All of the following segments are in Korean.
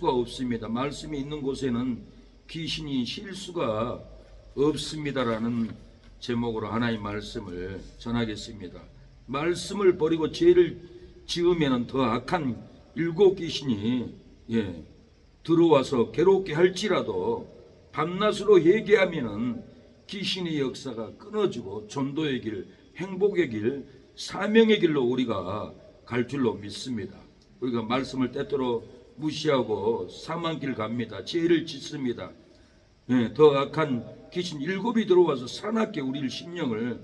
없습니다. 말씀이 있는 곳에는 귀신이 쉴 수가 없습니다라는 제목으로 하나님의 말씀을 전하겠습니다. 말씀을 버리고 죄를 지으면 더 악한 일곱 귀신이 들어와서 괴롭게 할지라도 밤낮으로 회개하면은 귀신의 역사가 끊어지고 전도의 길, 행복의 길, 사명의 길로 우리가 갈 줄로 믿습니다. 우리가 말씀을 때때로 무시하고 사망길 갑니다. 죄를 짓습니다. 더 악한 귀신 일곱이 들어와서 사납게 우리를 심령을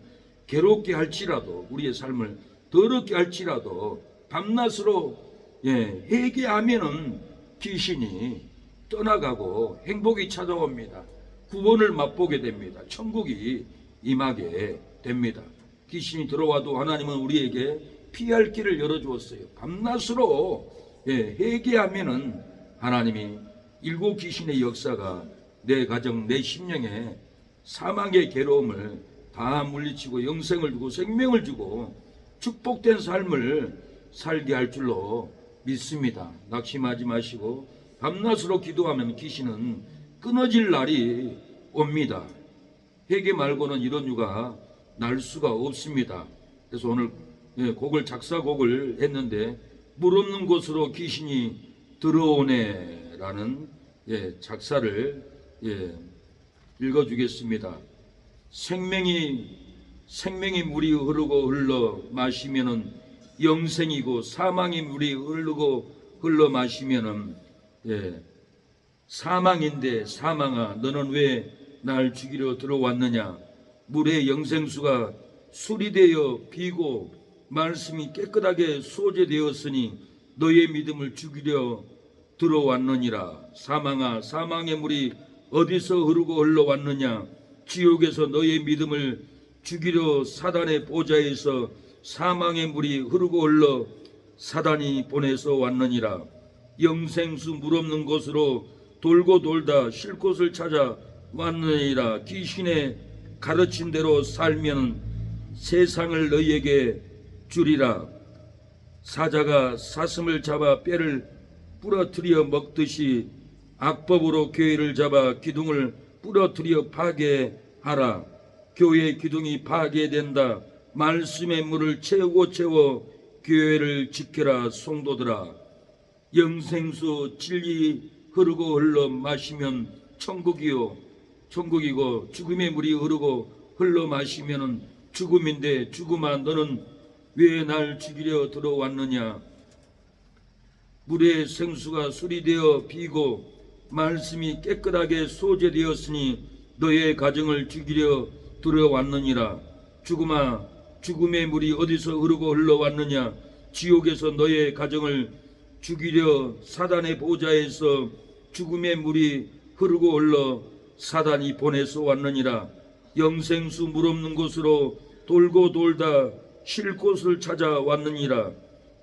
괴롭게 할지라도, 우리의 삶을 더럽게 할지라도 밤낮으로 회개하면은 귀신이 떠나가고 행복이 찾아옵니다. 구원을 맛보게 됩니다. 천국이 임하게 됩니다. 귀신이 들어와도 하나님은 우리에게 피할 길을 열어주었어요. 밤낮으로 회개하면은 하나님이 일곱 귀신의 역사가 내 가정, 내 심령에 사망의 괴로움을 다 물리치고 영생을 주고 생명을 주고 축복된 삶을 살게 할 줄로 믿습니다. 낙심하지 마시고 밤낮으로 기도하면 귀신은 끊어질 날이 옵니다. 회개 말고는 이런 유가 날 수가 없습니다. 그래서 오늘 작사곡을 했는데 물 없는 곳으로 귀신이 들어오네라는 작사를 읽어주겠습니다. 생명이 물이 흐르고 흘러 마시면은 영생이고, 사망의 물이 흐르고 흘러 마시면은 사망인데, 사망아 너는 왜 날 죽이려 들어왔느냐. 물의 영생수가 술이 되어 비고 말씀이 깨끗하게 소재되었으니 너의 믿음을 죽이려 들어왔느니라. 사망아, 사망의 물이 어디서 흐르고 흘러왔느냐. 지옥에서 너의 믿음을 죽이려 사단의 보좌에서 사망의 물이 흐르고 흘러 사단이 보내서 왔느니라. 영생수 물 없는 곳으로 돌고 돌다 쉴 곳을 찾아 왔느니라. 귀신의 가르친 대로 살면 세상을 너희에게 주리라. 사자가 사슴을 잡아 뼈를 부러뜨려 먹듯이 악법으로 교회를 잡아 기둥을 부러뜨려 파괴하라. 교회의 기둥이 파괴된다. 말씀의 물을 채우고 채워 교회를 지켜라. 성도들아, 영생수 진리 흐르고 흘러 마시면 천국이고, 죽음의 물이 흐르고 흘러 마시면 죽음인데, 죽음아 너는 왜 날 죽이려 들어왔느냐. 물의 생수가 술이 되어 비고 말씀이 깨끗하게 소재되었으니 너의 가정을 죽이려 들어왔느니라. 죽음아, 죽음의 물이 어디서 흐르고 흘러왔느냐. 지옥에서 너의 가정을 죽이려 사단의 보좌에서 죽음의 물이 흐르고 흘러 사단이 보내서 왔느니라. 영생수 물 없는 곳으로 돌고 돌다 쉴 곳을 찾아왔느니라.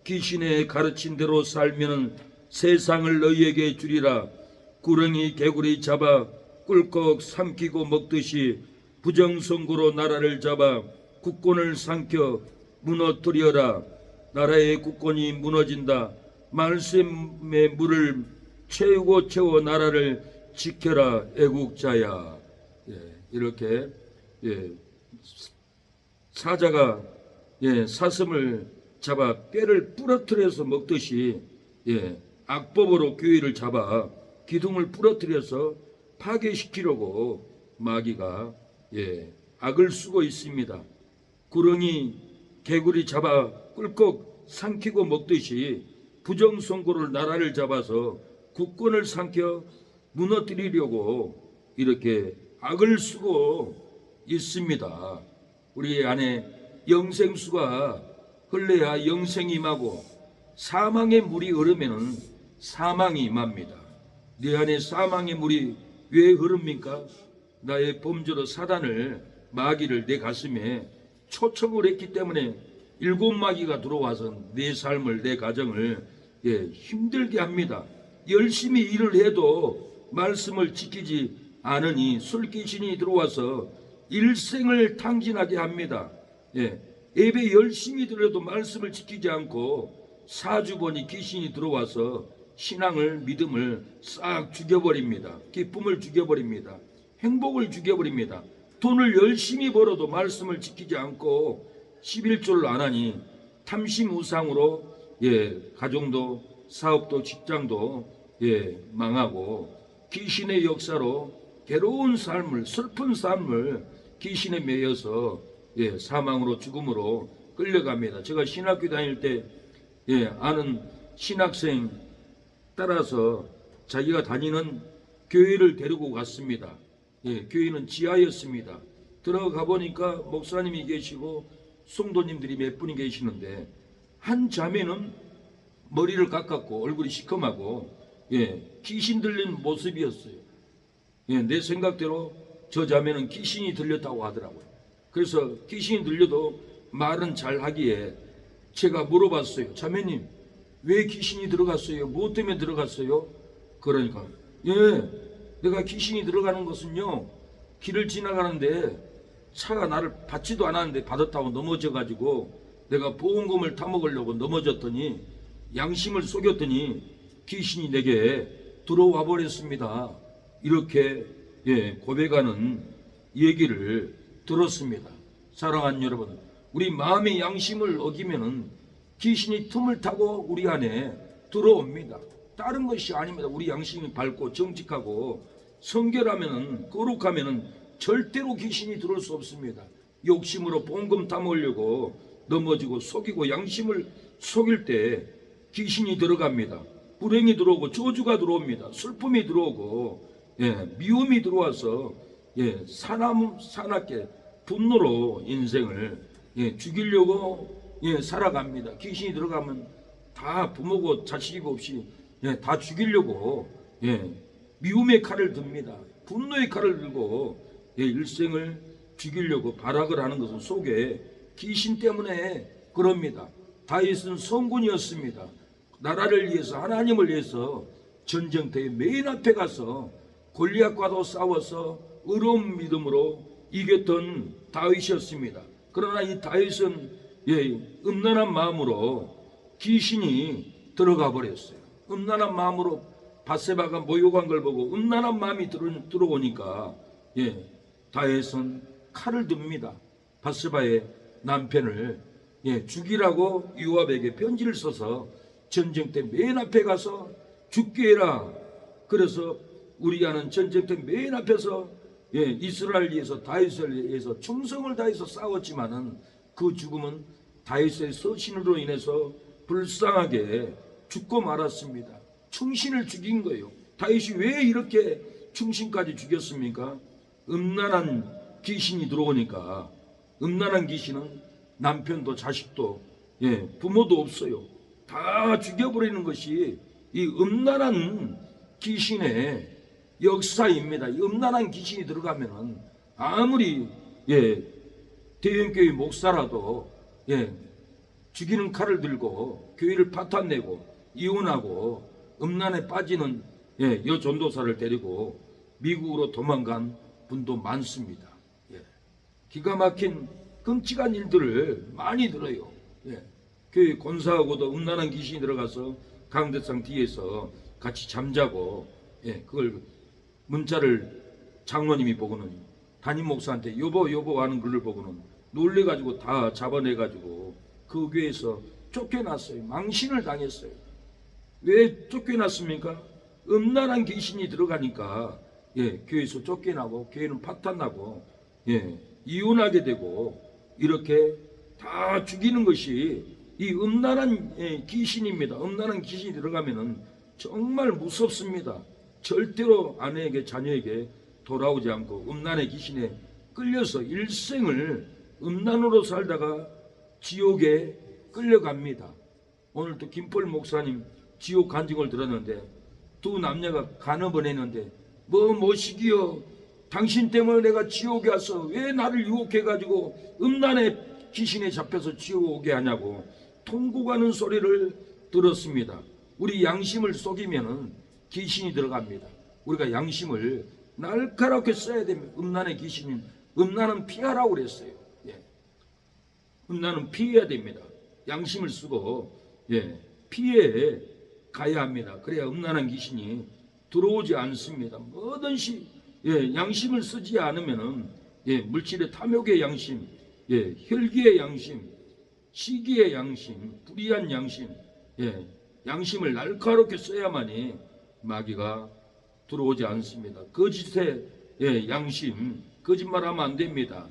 귀신의 가르친 대로 살면 세상을 너희에게 주리라. 구렁이 개구리 잡아 꿀꺽 삼키고 먹듯이 부정선거로 나라를 잡아 국권을 삼켜 무너뜨려라. 나라의 국권이 무너진다. 말씀의 물을 채우고 채워 나라를 지켜라. 애국자야. 이렇게 사자가 사슴을 잡아 뼈를 부러뜨려서 먹듯이 악법으로 교회를 잡아 기둥을 부러뜨려서 파괴시키려고 마귀가 악을 쓰고 있습니다. 구렁이 개구리 잡아 꿀꺽 삼키고 먹듯이 부정선거를 나라를 잡아서 국권을 삼켜 무너뜨리려고 이렇게 악을 쓰고 있습니다. 우리 안에 영생수가 흘러야 영생이 임하고, 사망의 물이 흐르면 사망이 임합니다. 내 안에 사망의 물이 왜 흐릅니까? 나의 범죄로 사단을, 마귀를 내 가슴에 초청을 했기 때문에 일곱 마귀가 들어와서 내 삶을, 내 가정을 힘들게 합니다. 열심히 일을 해도 말씀을 지키지 않으니 술귀신이 들어와서 일생을 탕진하게 합니다. 예배 열심히 드려도 말씀을 지키지 않고 사주 보니 귀신이 들어와서 신앙을, 믿음을 싹 죽여버립니다. 기쁨을 죽여버립니다. 행복을 죽여버립니다. 돈을 열심히 벌어도 말씀을 지키지 않고 11조를 안 하니 탐심 우상으로 가정도 사업도 직장도 망하고 귀신의 역사로 괴로운 삶을, 슬픈 삶을 귀신에 매여서 사망으로, 죽음으로 끌려갑니다. 제가 신학교 다닐 때 아는 신학생 따라서 자기가 다니는 교회를 데리고 갔습니다. 교회는 지하였습니다. 들어가 보니까 목사님이 계시고 성도님들이 몇 분이 계시는데, 한 자매는 머리를 깎았고 얼굴이 시커하고 귀신 들린 모습이었어요. 내 생각대로 저 자매는 귀신이 들렸다고 하더라고요. 그래서 귀신이 들려도 말은 잘 하기에 제가 물어봤어요. 자매님, 왜 귀신이 들어갔어요? 무엇 때문에 들어갔어요? 그러니까 내가 귀신이 들어가는 것은요, 길을 지나가는데 차가 나를 받지도 않았는데 받았다고 넘어져가지고 내가 보험금을 타먹으려고 넘어졌더니 양심을 속였더니 귀신이 내게 들어와 버렸습니다. 이렇게 고백하는 얘기를 들었습니다. 사랑하는 여러분, 우리 마음의 양심을 어기면은 귀신이 틈을 타고 우리 안에 들어옵니다. 다른 것이 아닙니다. 우리 양심이 밝고 정직하고 성결하면은, 거룩하면은 절대로 귀신이 들어올 수 없습니다. 욕심으로 봉금 타먹으려고 넘어지고 속이고 양심을 속일 때 귀신이 들어갑니다. 불행이 들어오고 저주가 들어옵니다. 슬픔이 들어오고 미움이 들어와서 사납게 분노로 인생을 죽이려고 살아갑니다. 귀신이 들어가면 다 부모고 자식이고 없이 다 죽이려고 미움의 칼을 듭니다. 분노의 칼을 들고 일생을 죽이려고 발악을 하는 것은 속에 귀신 때문에 그럽니다. 다윗은 성군이었습니다. 나라를 위해서, 하나님을 위해서 전쟁터에 맨 앞에 가서 골리앗과도 싸워서 의로운 믿음으로 이겼던 다윗이었습니다. 그러나 이 다윗은 음란한 마음으로 귀신이 들어가 버렸어요. 음란한 마음으로 밧세바가 모욕한 걸 보고 음란한 마음이 들어오니까 다윗은 칼을 듭니다. 밧세바의 남편을 죽이라고 요압에게 편지를 써서 전쟁 때 맨 앞에 가서 죽게 해라. 그래서 우리아는 전쟁 때 맨 앞에서 이스라엘을 위해서, 다윗을 위해서 충성을 다해서 싸웠지만은 그 죽음은 다윗의 서신으로 인해서 불쌍하게 죽고 말았습니다. 충신을 죽인 거예요. 다윗이 왜 이렇게 충신까지 죽였습니까? 음란한 귀신이 들어오니까. 음란한 귀신은 남편도 자식도 부모도 없어요. 다 죽여버리는 것이 이 음란한 귀신의 역사입니다. 이 음란한 귀신이 들어가면은 아무리 대형교회 목사라도 죽이는 칼을 들고 교회를 파탄내고 이혼하고 음란에 빠지는 여전도사를 데리고 미국으로 도망간 분도 많습니다. 기가 막힌 끔찍한 일들을 많이 들어요. 교회 권사하고도 음란한 귀신이 들어가서 강대상 뒤에서 같이 잠자고 그걸 문자를 장로님이 보고는 담임 목사한테 여보 하는 글을 보고는 놀래가지고 다 잡아내가지고 그 교회에서 쫓겨났어요. 망신을 당했어요. 왜 쫓겨났습니까? 음란한 귀신이 들어가니까 교회에서 쫓겨나고 교회는 파탄나고 이혼하게 되고 이렇게 다 죽이는 것이 이 음란한 귀신입니다. 음란한 귀신이 들어가면은 정말 무섭습니다. 절대로 아내에게 자녀에게 돌아오지 않고 음란의 귀신에 끌려서 일생을 음란으로 살다가 지옥에 끌려갑니다. 오늘 또 김폴 목사님 지옥 간증을 들었는데 두 남녀가 간을 보냈는데 뭐시기요? 당신 때문에 내가 지옥에 와서 왜 나를 유혹해가지고 음란의 귀신에 잡혀서 지옥 오게 하냐고 통곡하는 소리를 들었습니다. 우리 양심을 속이면은 귀신이 들어갑니다. 우리가 양심을 날카롭게 써야 됩니다. 음란의 귀신은, 음란은 피하라고 그랬어요. 음란은 피해야 됩니다. 양심을 쓰고 피해 가야 합니다. 그래야 음란한 귀신이 들어오지 않습니다. 뭐든지 양심을 쓰지 않으면은 물질의 탐욕의 양심, 혈기의 양심, 시기의 양심, 불의한 양심, 양심을 날카롭게 써야만이 마귀가 들어오지 않습니다. 거짓의 양심, 거짓말하면 안 됩니다.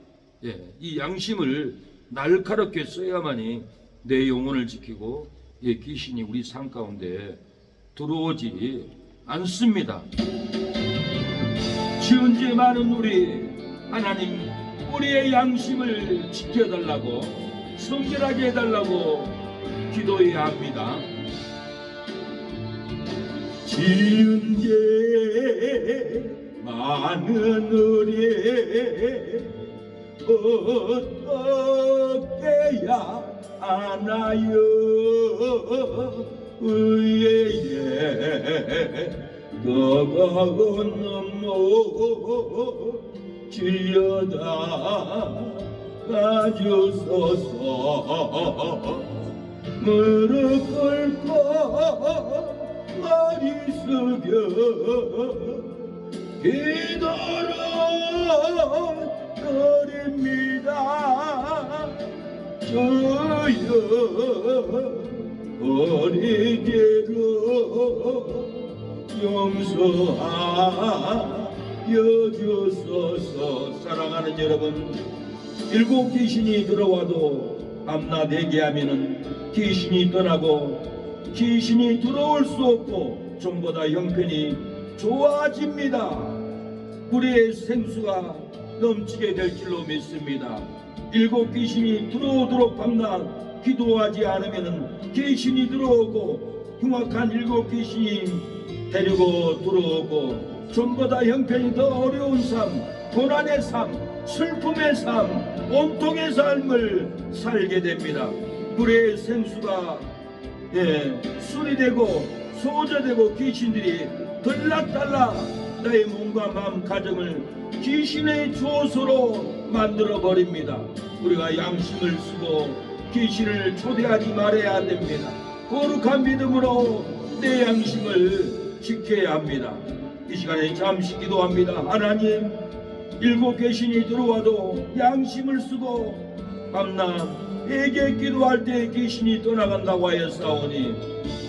이 양심을 날카롭게 써야만이 내 영혼을 지키고 귀신이 우리 삶 가운데 들어오지 않습니다. 지은 죄 많은 우리 하나님, 우리의 양심을 지켜달라고, 성결하게 해달라고 기도해야 합니다. 지은 죄 많은 우리 어떻게야 하나요? 의에 너가운 눈물 질려다 가주소서. 무릎 꿇고 머리 숙여 기도로 드립니다. 주여 우리 죄를 용서하여 주소서. 사랑하는 여러분, 일곱 귀신이 들어와도 밤낮 대기하면은 귀신이 떠나고 귀신이 들어올 수 없고 전보다 형편이 좋아집니다. 우리의 생수가 넘치게 될 줄로 믿습니다. 일곱 귀신이 들어오도록 밤낮 기도하지 않으면 귀신이 들어오고 흉악한 일곱 귀신이 데리고 들어오고 전보다 형편이 더 어려운 삶, 고난의 삶, 슬픔의 삶, 온통의 삶을 살게 됩니다. 우리의 생수가 술이 되고 소저되고 귀신들이 들락달락 나의 몸과 마음 가정을 귀신의 조소로 만들어 버립니다. 우리가 양심을 쓰고 귀신을 초대하지 말아야 됩니다. 거룩한 믿음으로 내 양심을 지켜야 합니다. 이 시간에 잠시 기도합니다. 하나님, 일곱 귀신이 들어와도 양심을 쓰고 밤낮 에게 기도할 때 귀신이 떠나간다고 하였사오니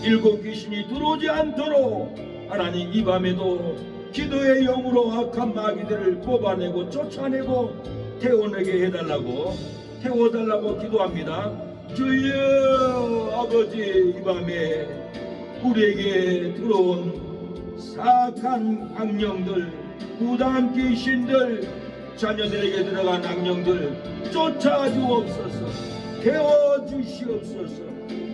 일곱 귀신이 들어오지 않도록 하나님 이 밤에도 기도의 영으로 악한 마귀들을 뽑아내고 쫓아내고 태워내게 해달라고, 태워달라고 기도합니다. 주여 아버지, 이 밤에 우리에게 들어온 사악한 악령들, 무당한 귀신들, 자녀들에게 들어간 악령들 쫓아주옵소서. 태워주시옵소서.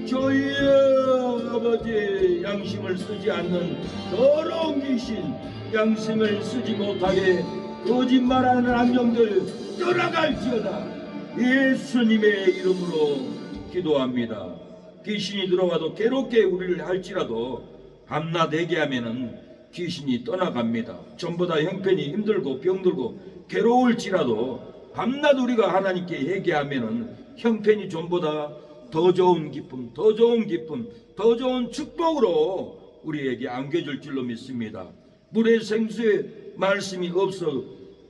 주여 아버지, 양심을 쓰지 않는 더러운 귀신, 양심을 쓰지 못하게 거짓말하는 악령들 떠나갈지어다. 예수님의 이름으로 기도합니다. 귀신이 들어와도 괴롭게 우리를 할지라도 밤낮 대기하면은 귀신이 떠나갑니다. 전보다 형편이 힘들고 병들고 괴로울지라도 밤낮 우리가 하나님께 회개하면은 형편이 전보다 더 좋은 기쁨, 더 좋은 기쁨, 더 좋은 축복으로 우리에게 안겨줄 줄로 믿습니다. 물의 생수의 말씀이 없어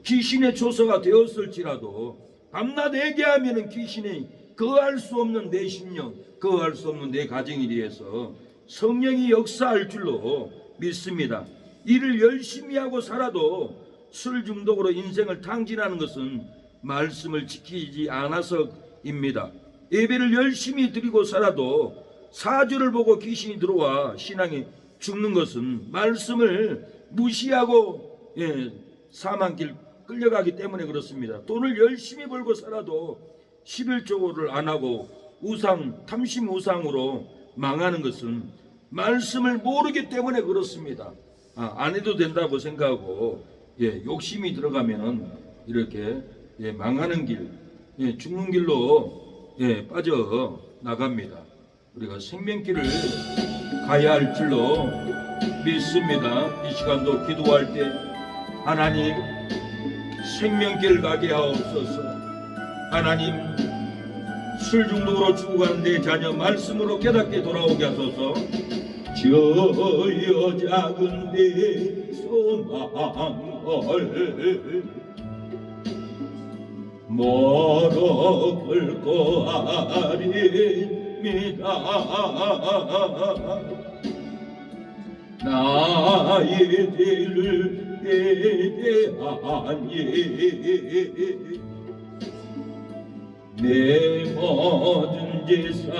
귀신의 조서가 되었을지라도 밤낮 회개하면은 귀신이 거할 수 없는 내 심령, 거할 수 없는 내 가정에 대해서 성령이 역사할 줄로 믿습니다. 일을 열심히 하고 살아도 술 중독으로 인생을 탕진하는 것은 말씀을 지키지 않아서입니다. 예배를 열심히 드리고 살아도 사주를 보고 귀신이 들어와 신앙이 죽는 것은 말씀을 무시하고 사망길 끌려가기 때문에 그렇습니다. 돈을 열심히 벌고 살아도 11조를 안 하고 우상, 탐심 우상으로 망하는 것은 말씀을 모르기 때문에 그렇습니다. 안 해도 된다고 생각하고 욕심이 들어가면은 이렇게 망하는 길, 죽는 길로 빠져 나갑니다. 우리가 생명길을 가야 할 줄로 믿습니다. 이 시간도 기도할 때 하나님, 생명길 가게 하옵소서. 하나님, 술 중독으로 죽어가는 내 자녀 말씀으로 깨닫게 돌아오게 하소서. 저 여자근데 소망을 멀어 끌고 아립니다. 나의 죄를 회개하니 내 모든 죄 사소서.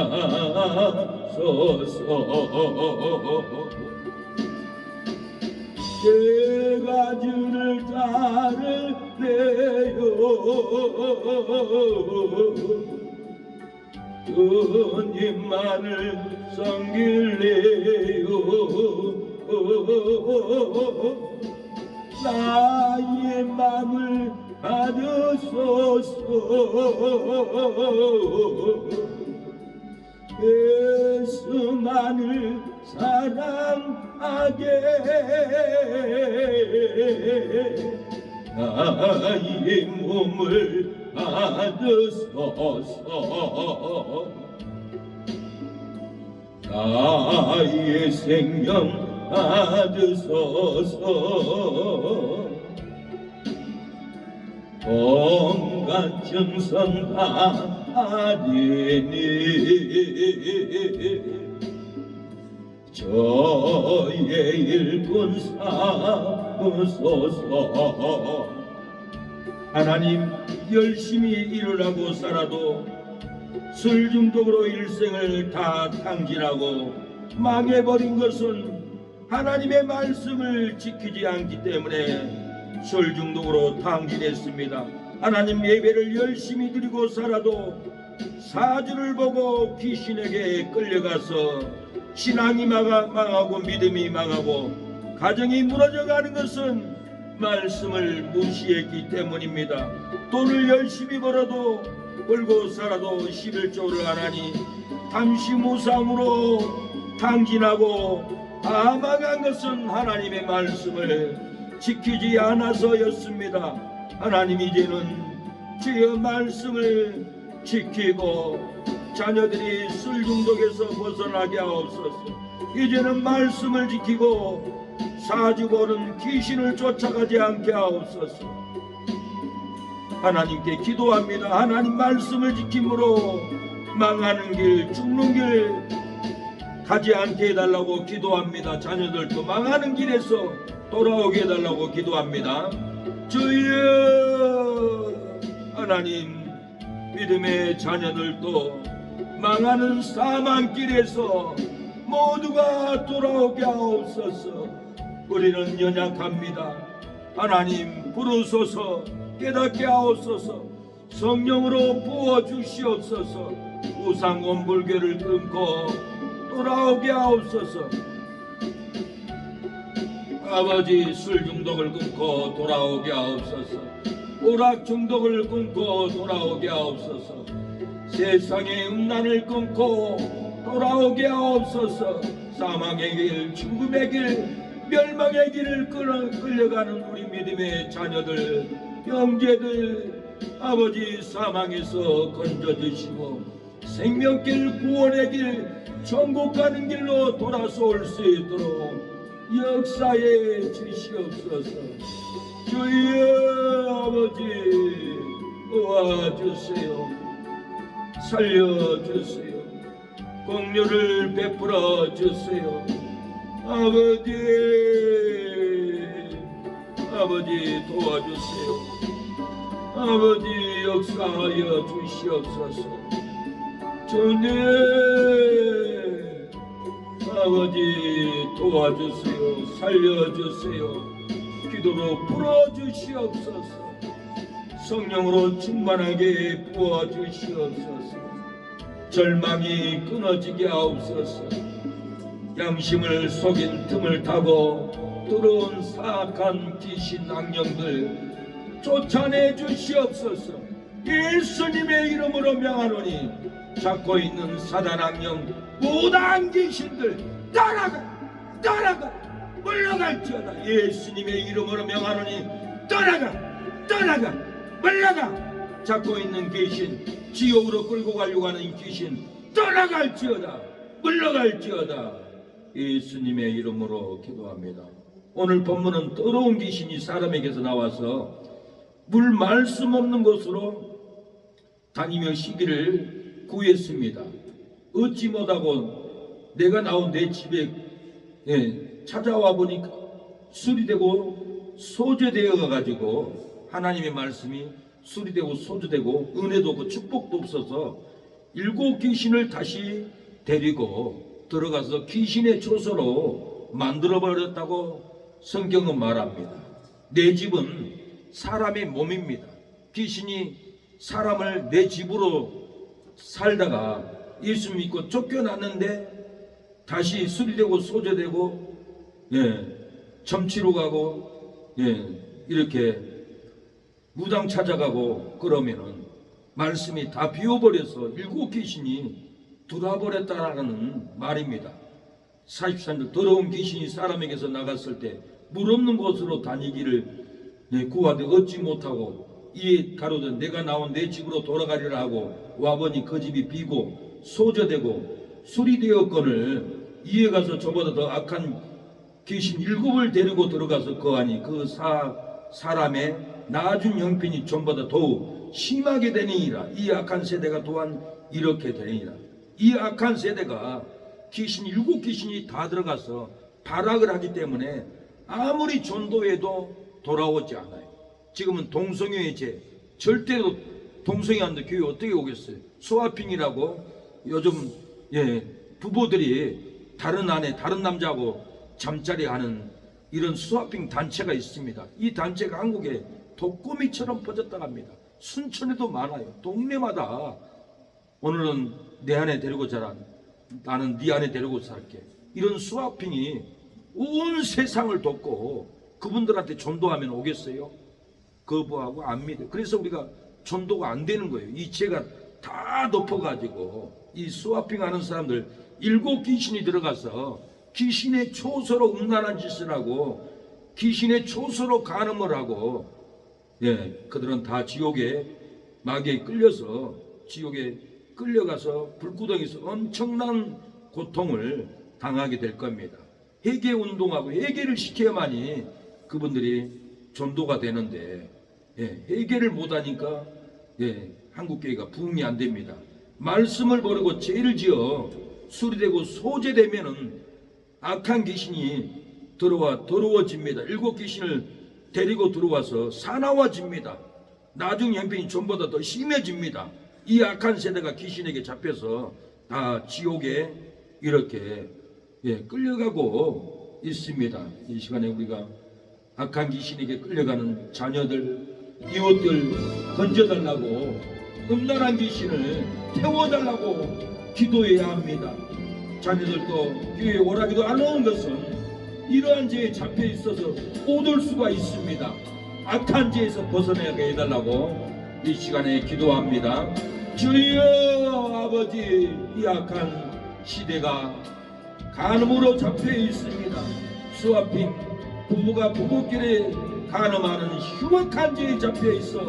제가 주를 따르래요. 주님만을 섬길래요. 나의 맘을 받으소서. 예수만을 사랑하게 나의 몸을 받으소서. 나의 생명 받으소서. 온갖 정성 다 하리니 저의 일꾼 삼으소서. 하나님, 열심히 일을 살아도 술 중독으로 일생을 다 탕진하고 망해버린 것은 하나님의 말씀을 지키지 않기 때문에 술 중독으로 탕진했습니다. 하나님, 예배를 열심히 드리고 살아도 사주를 보고 귀신에게 끌려가서 신앙이 망하고 믿음이 망하고 가정이 무너져가는 것은 말씀을 무시했기 때문입니다. 돈을 열심히 벌어도 벌고 살아도 11조를 안 하니 탐심우상으로 탕진하고 다 망한 것은 하나님의 말씀을 지키지 않아서였습니다. 하나님, 이제는 주의 말씀을 지키고 자녀들이 술 중독에서 벗어나게 하옵소서. 이제는 말씀을 지키고 사주보는 귀신을 쫓아가지 않게 하옵소서. 하나님께 기도합니다. 하나님, 말씀을 지킴으로 망하는 길, 죽는 길 가지 않게 해달라고 기도합니다. 자녀들도 망하는 길에서 돌아오게 해달라고 기도합니다. 주여, 하나님, 믿음의 자녀들도 망하는 사망길에서 모두가 돌아오게 하옵소서. 우리는 연약합니다. 하나님, 부르소서. 깨닫게 하옵소서. 성령으로 부어주시옵소서. 우상곤불교를 끊고 돌아오게 하옵소서. 아버지, 술 중독을 끊고 돌아오게 하옵소서. 오락 중독을 끊고 돌아오게 하옵소서. 세상의 음란을 끊고 돌아오게 하옵소서. 사망의 길, 죽음의 길, 멸망의 길을 끌려가는 우리 믿음의 자녀들, 형제들, 아버지, 사망에서 건져주시고 생명길, 구원의 길, 천국 가는 길로 돌아서 올 수 있도록 역사에 주시옵소서. 주여, 아버지, 도와주세요. 살려주세요. 공유를 베풀어 주세요. 아버지, 아버지, 도와주세요. 아버지, 역사하여 주시옵소서. 주님, 아버지, 도와주세요. 살려주세요. 기도로 풀어주시옵소서. 성령으로 충만하게 부어주시옵소서. 절망이 끊어지게 하옵소서. 양심을 속인 틈을 타고 들어온 사악한 귀신 악령들 쫓아내 주시옵소서. 예수님의 이름으로 명하노니 잡고 있는 사단 악령, 무당 귀신들 떠나가, 떠나가, 물러갈지어다. 예수님의 이름으로 명하노니 떠나가, 떠나가, 물러가. 잡고 있는 귀신, 지옥으로 끌고 가려고 하는 귀신 떠나갈지어다, 물러갈지어다. 예수님의 이름으로 기도합니다. 오늘 본문은 더러운 귀신이 사람에게서 나와서 물 말씀 없는 곳으로 다니며 시기를 구했습니다. 얻지 못하고 내가 나온 내 집에 찾아와 보니까 수리되고 소재되어 가지고 하나님의 말씀이 수리되고 소재되고 은혜도 없고 축복도 없어서 7 귀신을 다시 데리고 들어가서 귀신의 초소로 만들어버렸다고 성경은 말합니다. 내 집은 사람의 몸입니다. 귀신이 사람을 내 집으로 살다가 예수 믿고 쫓겨났는데 다시 수리되고 소재되고 점치러 가고 이렇게 무당 찾아가고 그러면은 말씀이 다 비워버려서 7 귀신이 들어와버렸다라는 말입니다. 43절 더러운 귀신이 사람에게서 나갔을 때 물 없는 곳으로 다니기를 구하되 얻지 못하고 이에 가로되 내가 나온 내 집으로 돌아가리라 하고 와보니 그 집이 비고 소재되고 수리되었거늘 이에 가서 저보다 더 악한 귀신 7을 데리고 들어가서 거하니 그 사람의 나중 형편이 전보다 더욱 심하게 되니라. 이 악한 세대가 또한 이렇게 되니라. 이 악한 세대가 귀신 7 귀신이 다 들어가서 발악을 하기 때문에 아무리 전도해도 돌아오지 않아요. 지금은 동성애의 죄, 절대로 동성애하는데 교회 어떻게 오겠어요? 스와핑이라고 요즘 부부들이 다른 아내 다른 남자하고 잠자리 하는 이런 스와핑 단체가 있습니다. 이 단체가 한국에 독거미처럼 퍼졌다 합니다. 순천에도 많아요. 동네마다 오늘은 내 아내 데리고 자라, 나는 네 아내 데리고 살게. 이런 스와핑이 온 세상을 돕고 그분들한테 전도하면 오겠어요? 거부하고 안 믿어요. 그래서 우리가 전도가 안 되는 거예요. 이 죄가 다 덮어가지고 이 스와핑 하는 사람들 7 귀신이 들어가서 귀신의 초소로 음란한 짓을 하고 귀신의 초소로 간음을 하고 그들은 다 지옥에 마귀에 끌려서 지옥에 끌려가서 불구덩이에서 엄청난 고통을 당하게 될 겁니다. 회개 운동하고 회개를 시켜야만이 그분들이 전도가 되는데 회개를 못하니까 한국교회가 부흥이 안 됩니다. 말씀을 모르고 죄를 지어 수리되고 소재되면은 악한 귀신이 들어와 더러워집니다. 7 귀신을 데리고 들어와서 사나워집니다. 나중 형편이 전보다 더 심해집니다. 이 악한 세대가 귀신에게 잡혀서 다 지옥에 이렇게 끌려가고 있습니다. 이 시간에 우리가 악한 귀신에게 끌려가는 자녀들, 이웃들 건져달라고, 음란한 귀신을 태워달라고 기도해야 합니다. 자녀들도 교회에 오라기도 안 오는 것은 이러한 죄에 잡혀 있어서 못 올 수가 있습니다. 악한 죄에서 벗어나게 해달라고 이 시간에 기도합니다. 주여 아버지, 이 악한 시대가 간음으로 잡혀 있습니다. 스와핑, 부부가 부부끼리 간음하는 흉악한 죄에 잡혀 있어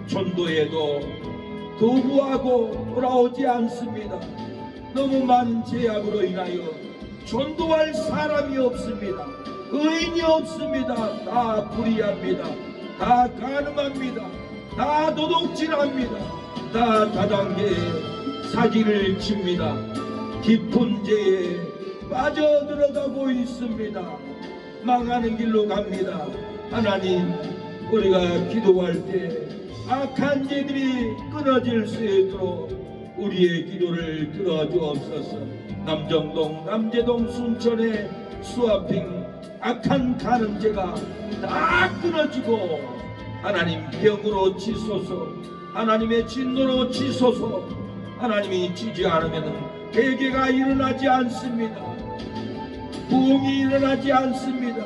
전도해도 거부하고 돌아오지 않습니다. 너무 많은 죄악으로 인하여 전도할 사람이 없습니다. 의인이 없습니다. 다 불의합니다. 다 간음합니다. 다 도둑질합니다. 다 다단계에 사기를 칩니다. 깊은 죄에 빠져들어가고 있습니다. 망하는 길로 갑니다. 하나님, 우리가 기도할 때 악한 죄들이 끊어질 수 있도록 우리의 기도를 들어주옵소서. 남정동, 남재동, 순천의 스와핑 악한 간음죄가 다 끊어지고 하나님 병으로 치소서, 하나님의 진노로 치소서. 하나님이 치지 않으면 회개가 일어나지 않습니다. 부흥이 일어나지 않습니다.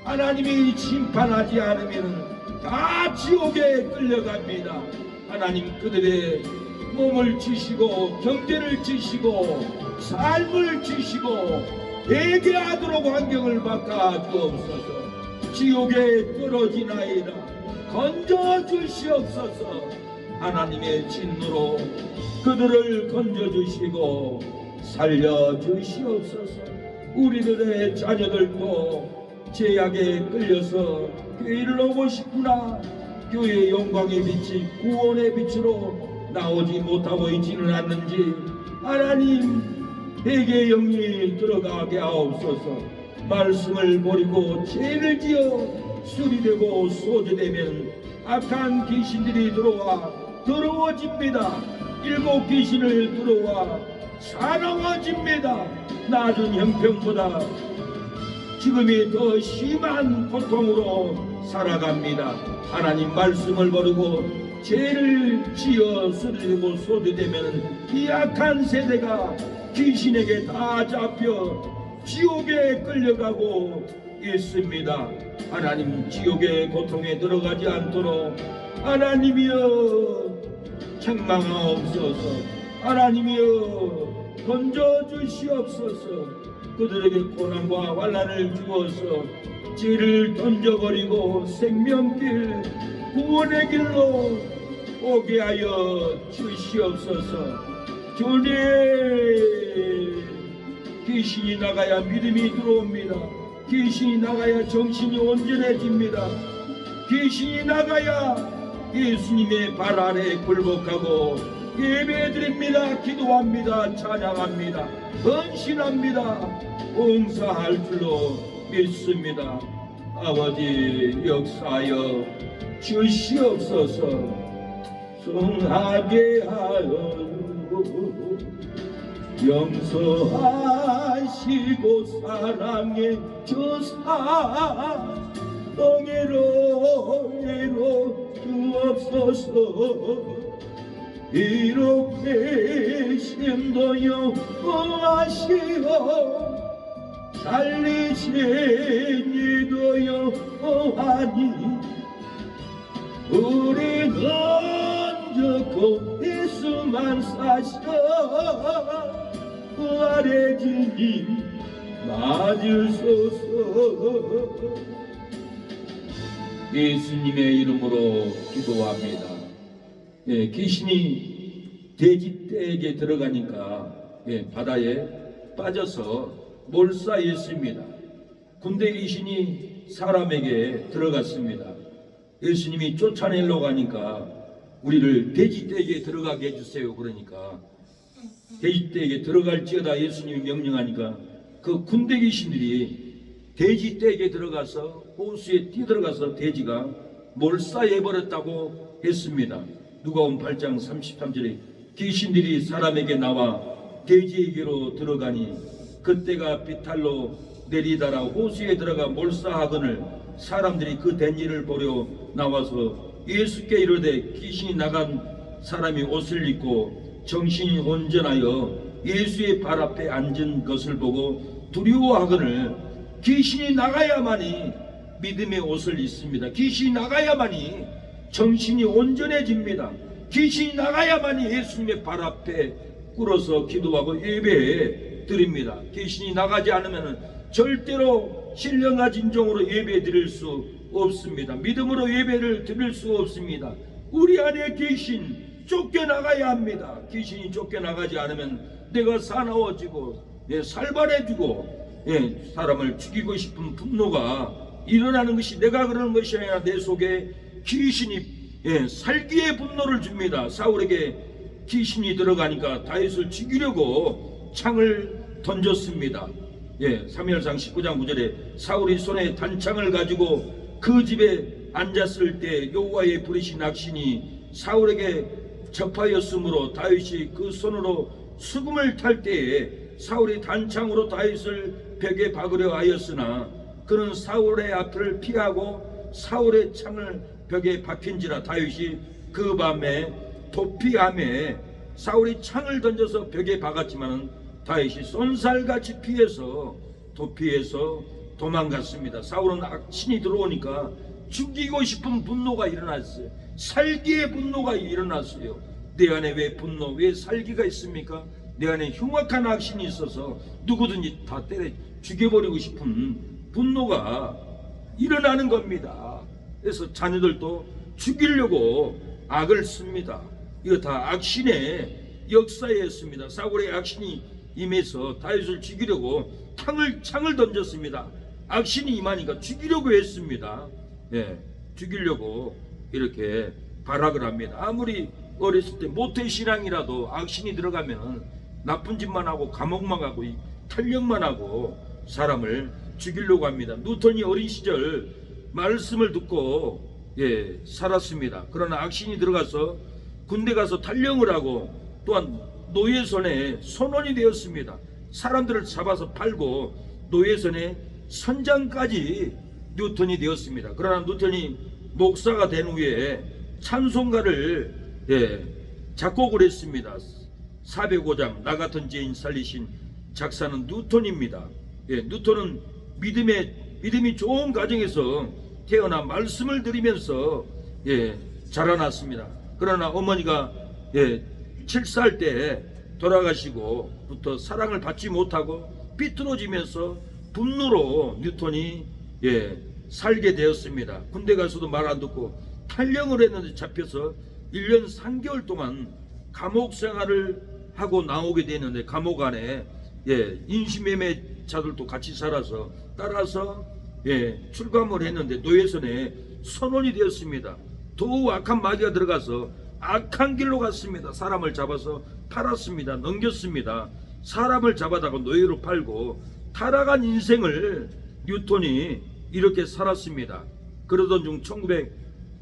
하나님이 심판하지 않으면 다 지옥에 끌려갑니다. 하나님, 그들의 몸을 치시고 경제를 치시고 삶을 치시고 회개하도록 환경을 바꿔 주옵소서. 지옥에 떨어지나이다 건져 주시옵소서. 하나님의 진노로 그들을 건져 주시고 살려 주시옵소서. 우리들의 자녀들도 죄악에 끌려서 교회를 오고 싶으나 교회의 영광의 빛이 구원의 빛으로 나오지 못하고 있지는 않는지 하나님 회개의 영이 들어가게 하옵소서. 말씀을 버리고 죄를 지어 술이 되고 소주되면 악한 귀신들이 들어와 더러워집니다. 일곱 귀신을 들어와 사나워집니다. 낮은 형편보다 지금이 더 심한 고통으로 살아갑니다. 하나님 말씀을 버리고 죄를 지어 쓰러지고 소주되면 이 악한 세대가 귀신에게 다 잡혀 지옥에 끌려가고 있습니다. 하나님 지옥의 고통에 들어가지 않도록 하나님이여 책망하옵소서. 하나님이여 던져주시옵소서. 그들에게 고난과 환난을 주어서 죄를 던져버리고 생명길 구원의 길로 오게 하여 주시옵소서. 주님, 귀신이 나가야 믿음이 들어옵니다. 귀신이 나가야 정신이 온전해집니다. 귀신이 나가야 예수님의 발 아래 굴복하고 예배드립니다. 기도합니다. 찬양합니다. 헌신합니다. 봉사할 줄로 믿습니다. 아버지 역사하여 주시옵소서. 성하게 하여 용서하시고 사랑해 주사 동해로 주옵소서. 이렇게 심도 영원하시오 살리신 이도 영원하니 우리는 적고 예수만 사셔 그 아래 주님 맞으소서. 예수님의 이름으로 기도합니다. 귀신이 돼지떼에게 들어가니까 바다에 빠져서 몰사했습니다. 군대 귀신이 사람에게 들어갔습니다. 예수님이 쫓아내려고 하니까 우리를 돼지떼에게 들어가게 해주세요. 그러니까 돼지떼에게 들어갈지어다 예수님이 명령하니까 그 군대 귀신들이 돼지떼에게 들어가서 호수에 뛰어들어가서 돼지가 몰사해버렸다고 했습니다. 누가복음 8장 33절에 귀신들이 사람에게 나와 돼지에게로 들어가니 그때가 비탈로 내리다라 호수에 들어가 몰사하거늘 사람들이 그 된 일을 보려 나와서 예수께 이르되 귀신이 나간 사람이 옷을 입고 정신이 온전하여 예수의 발 앞에 앉은 것을 보고 두려워하거늘 귀신이 나가야만이 믿음의 옷을 입습니다. 귀신이 나가야만이 정신이 온전해집니다. 귀신이 나가야만이 예수님의 발 앞에 꿇어서 기도하고 예배 드립니다. 귀신이 나가지 않으면 절대로 신령과 진정으로 예배 드릴 수 없습니다. 믿음으로 예배를 드릴 수 없습니다. 우리 안에 귀신 쫓겨나가야 합니다. 귀신이 쫓겨나가지 않으면 내가 사나워지고 살벌해지고 사람을 죽이고 싶은 분노가 일어나는 것이 내가 그러는 것이 아니라 내 속에 귀신이 살기의 분노를 줍니다. 사울에게 귀신이 들어가니까 다윗을 죽이려고 창을 던졌습니다. 사무엘상 19장 9절에 사울이 손에 단창을 가지고 그 집에 앉았을 때 여호와의 부르신 악신이 사울에게 접하였으므로 다윗이 그 손으로 수금을 탈 때에 사울이 단창으로 다윗을 벽에 박으려 하였으나 그는 사울의 앞을 피하고 사울의 창을 벽에 박힌지라 다윗이 그 밤에 도피함에 사울이 창을 던져서 벽에 박았지만 다윗이 쏜살같이 피해서 도피해서 도망갔습니다. 사울은 악신이 들어오니까 죽이고 싶은 분노가 일어났어요. 살기의 분노가 일어났어요. 내 안에 왜 분노, 왜 살기가 있습니까? 내 안에 흉악한 악신이 있어서 누구든지 다 때려 죽여버리고 싶은 분노가 일어나는 겁니다. 그래서 자녀들도 죽이려고 악을 씁니다. 이거 다 악신의 역사였습니다. 사울의 악신이 임해서 다윗을 죽이려고 창을 던졌습니다. 악신이 임하니까 죽이려고 했습니다. 예, 죽이려고 이렇게 발악을 합니다. 아무리 어렸을 때 모태신앙이라도 악신이 들어가면 나쁜 짓만 하고 감옥만 가고 탄력만 하고 사람을 죽이려고 합니다. 뉴턴이 어린 시절 말씀을 듣고 살았습니다. 그러나 악신이 들어가서 군대 가서 탈영을 하고 또한 노예 손에 선원이 되었습니다. 사람들을 잡아서 팔고 노예 손에 선장까지 뉴턴이 되었습니다. 그러나 뉴턴이 목사가 된 후에 찬송가를 작곡을 했습니다. 405장 나 같은 죄인 살리신 작사는 뉴턴입니다. 뉴턴은 믿음이 좋은 가정에서 태어나 말씀을 들으면서 자라났습니다. 그러나 어머니가 7살 때 돌아가시고부터 사랑을 받지 못하고 삐뚤어지면서 분노로 뉴턴이 살게 되었습니다. 군대 가서도 말 안 듣고 탈영을 했는데 잡혀서 1년 3개월 동안 감옥 생활을 하고 나오게 되는데, 감옥 안에 인신매매자들도 같이 살아서 따라서 출감을 했는데 노예선에 선원이 되었습니다. 더욱 악한 마귀가 들어가서 악한 길로 갔습니다. 사람을 잡아서 팔았습니다. 넘겼습니다. 사람을 잡아다가 노예로 팔고 타락한 인생을 뉴턴이 이렇게 살았습니다. 그러던 중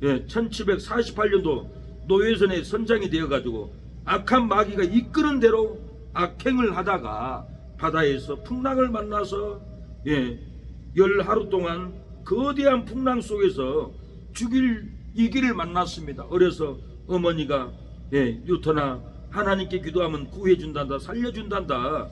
1748년도 노예선의 선장이 되어가지고 악한 마귀가 이끄는 대로 악행을 하다가 바다에서 풍랑을 만나서 열하루 동안 거대한 풍랑 속에서 죽일 이 길을 만났습니다. 어려서 어머니가 뉴턴아, 하나님께 기도하면 구해준단다, 살려준단다,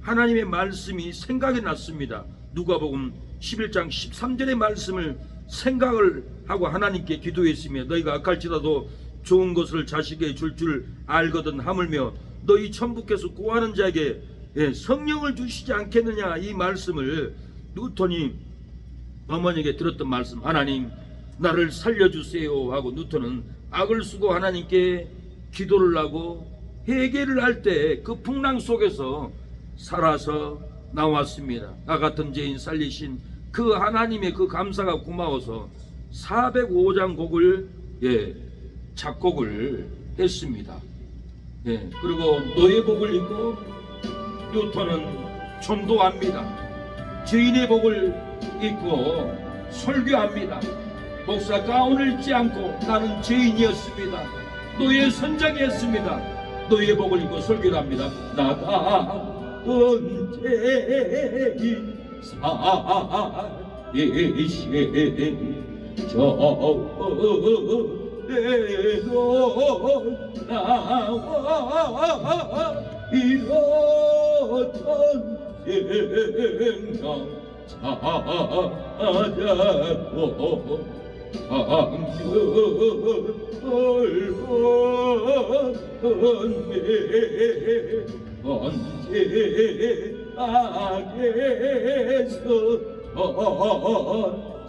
하나님의 말씀이 생각이 났습니다. 누가복음 11장 13절의 말씀을 생각을 하고 하나님께 기도했으며 너희가 악할지라도 좋은 것을 자식에게 줄 알거든 하물며 너희 천부께서 구하는 자에게 성령을 주시지 않겠느냐, 이 말씀을 뉴턴이 어머니에게 들었던 말씀, 하나님 나를 살려주세요 하고 뉴턴은 악을 쓰고 하나님께 기도를 하고 회개를 할 때 그 풍랑 속에서 살아서 나왔습니다. 나 같은 죄인 살리신 그 하나님의 그 감사가 고마워서 405장 곡을 작곡을 했습니다. 그리고 노예복을 입고 뉴턴은 전도합니다. 죄인의 복을 입고 설교합니다. 목사 가운을 입지 않고 나는 죄인이었습니다. 노예 선장이었습니다. 노예복을 입고 설교를 합니다. 나 같은 죄인 살리신 저내로 나와 이렇던 생각 찾아도 방편을 언제 악에서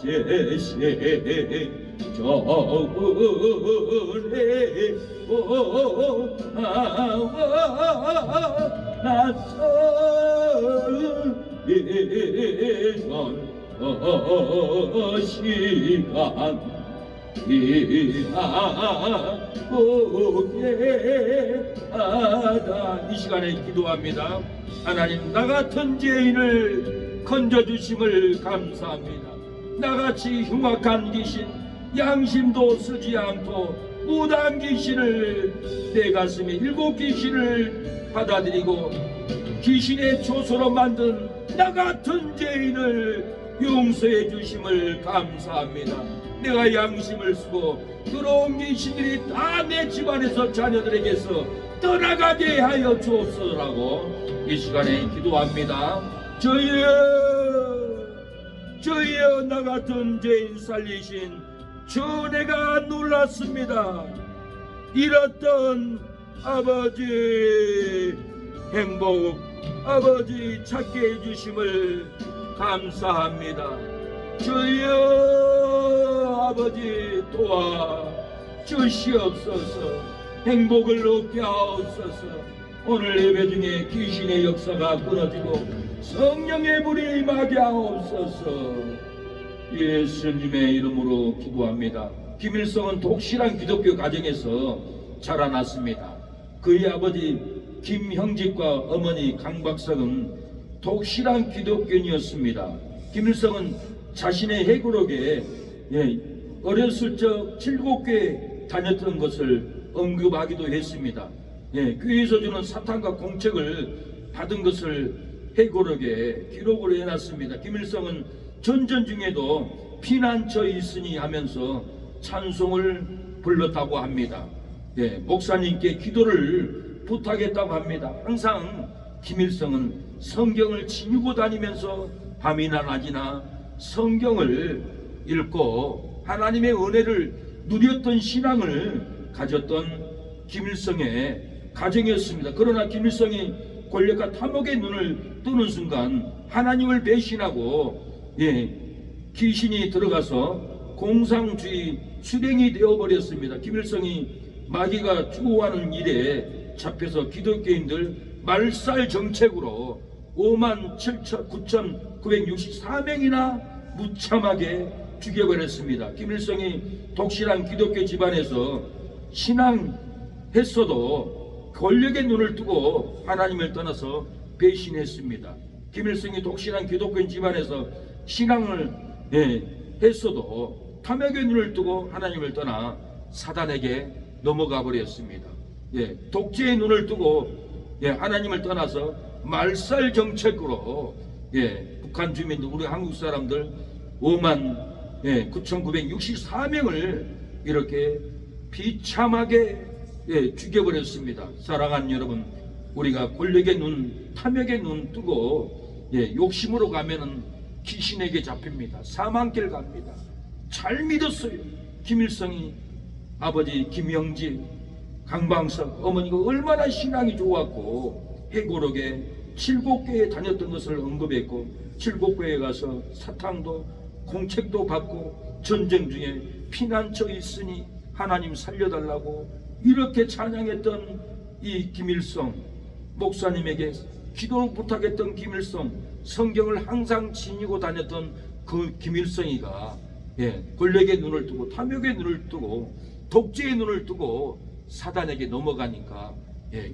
제시 저울에 나와 낯선 예전 시간 이하고게 하다. 이 시간에 기도합니다. 하나님, 나 같은 죄인을 건져주심을 감사합니다. 나같이 흉악한 귀신, 양심도 쓰지 않고 무단 귀신을 내 가슴에 7 귀신을 받아들이고 귀신의 조소로 만든 나 같은 죄인을 용서해 주심을 감사합니다. 내가 양심을 쓰고 들어온 귀신들이 다 내 집안에서 자녀들에게서 떠나가게 하여 주옵소서라고 이 시간에 기도합니다. 저희여 나 같은 죄인 살리신 저 내가 놀랐습니다. 잃었던 아버지 행복, 아버지 찾게 해주심을 감사합니다. 주여 아버지 도와 주시옵소서. 행복을 얻게 하옵소서. 오늘 예배 중에 귀신의 역사가 끊어지고 성령의 불이 임하게 하옵소서. 예수님의 이름으로 기도합니다. 김일성은 독실한 기독교 가정에서 자라났습니다. 그의 아버지 김형직과 어머니 강박석은 독실한 기독교인이었습니다. 김일성은 자신의 회고록에 어렸을 적 7교회 다녔던 것을 언급하기도 했습니다. 교회에서 주는 사탕과 공책을 받은 것을 회고록에 기록을 해놨습니다. 김일성은 전전 중에도 피난처에 있으니 하면서 찬송을 불렀다고 합니다. 목사님께 기도를 부탁했다고 합니다. 항상 김일성은 성경을 지니고 다니면서 밤이나 낮이나 성경을 읽고 하나님의 은혜를 누렸던 신앙을 가졌던 김일성의 가정이었습니다. 그러나 김일성이 권력과 탐욕의 눈을 뜨는 순간 하나님을 배신하고 귀신이 들어가서 공상주의 수령이 되어버렸습니다. 김일성이 마귀가 추구하는 일에 잡혀서 기독교인들 말살 정책으로 57,964명이나 무참하게 죽여버렸습니다. 김일성이 독실한 기독교 집안에서 신앙했어도 권력의 눈을 뜨고 하나님을 떠나서 배신했습니다. 김일성이 독실한 기독교인 집안에서 신앙을 했어도 탐욕의 눈을 뜨고 하나님을 떠나 사단에게 넘어가 버렸습니다. 독재의 눈을 뜨고 하나님을 떠나서 말살 정책으로 북한 주민들, 우리 한국 사람들 59,964명을 이렇게 비참하게 죽여버렸습니다. 사랑하는 여러분, 우리가 권력의 눈, 탐욕의 눈 뜨고 욕심으로 가면은 귀신에게 잡힙니다. 사망길 갑니다. 잘 믿었어요. 김일성이 아버지 김영지, 강방석, 어머니가 얼마나 신앙이 좋았고 회고록에 7교회에 다녔던 것을 언급했고 7교회에 가서 사탕도 공책도 받고 전쟁 중에 피난처에 있으니 하나님 살려달라고 이렇게 찬양했던 이 김일성, 목사님에게 기도를 부탁했던 김일성, 성경을 항상 지니고 다녔던 그 김일성이가 권력의 눈을 뜨고 탐욕의 눈을 뜨고 독재의 눈을 뜨고 사단에게 넘어가니까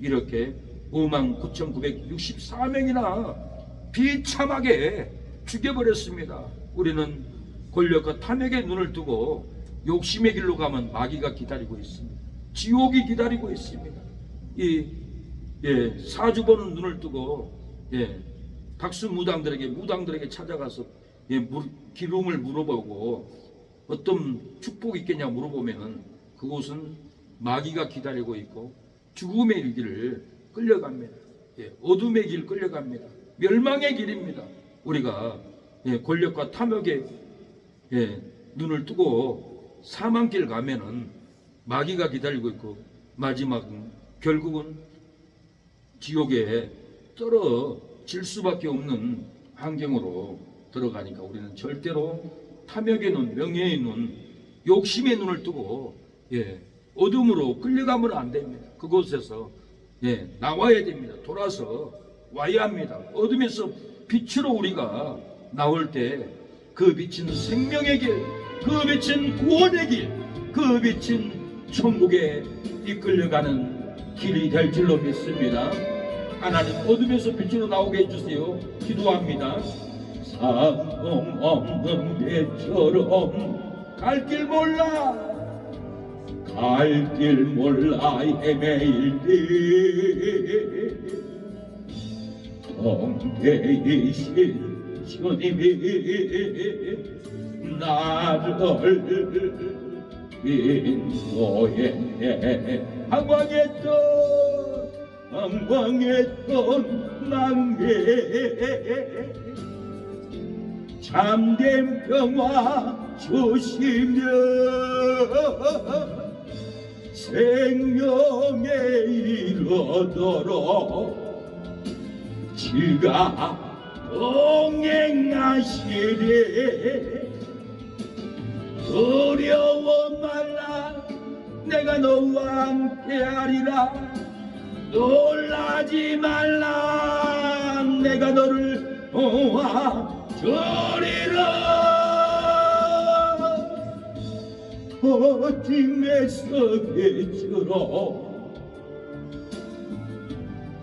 이렇게 59,964명이나 비참하게 죽여버렸습니다. 우리는 권력과 탐욕의 눈을 뜨고 욕심의 길로 가면 마귀가 기다리고 있습니다. 지옥이 기다리고 있습니다. 사주 보는 눈을 뜨고 박수 무당들에게 찾아가서 기름을 물어보고 어떤 축복이 있겠냐 물어보면은 그곳은 마귀가 기다리고 있고 죽음의 길을 끌려갑니다. 어둠의 길 끌려갑니다. 멸망의 길입니다. 우리가 권력과 탐욕의 눈을 뜨고 사망길 가면은 마귀가 기다리고 있고 마지막은 결국은 지옥에 떨어질 수밖에 없는 환경으로 들어가니까 우리는 절대로 탐욕의 눈, 명예의 눈, 욕심의 눈을 뜨고 어둠으로 끌려가면 안 됩니다. 그곳에서 나와야 됩니다. 돌아서 와야 합니다. 어둠에서 빛으로 우리가 나올 때 그 빛은 생명의 길, 그 빛은 구원의 길, 그 빛은 천국에 이끌려가는 길이 될 줄로 믿습니다. 하나님 어둠에서 빛으로 나오게 해주세요. 기도합니다. 상 없는 배처럼 갈 길 몰라 헤매일 때 통대이신 주님이 나를 인도했네. 방황했던 망대 참된 평화 주시며 생명에 이르도록 주가 동행하시리. 두려워 말라 내가 너와 함께하리라. 놀라지 말라 내가 너를 도와주리라 어둠에서 빛으로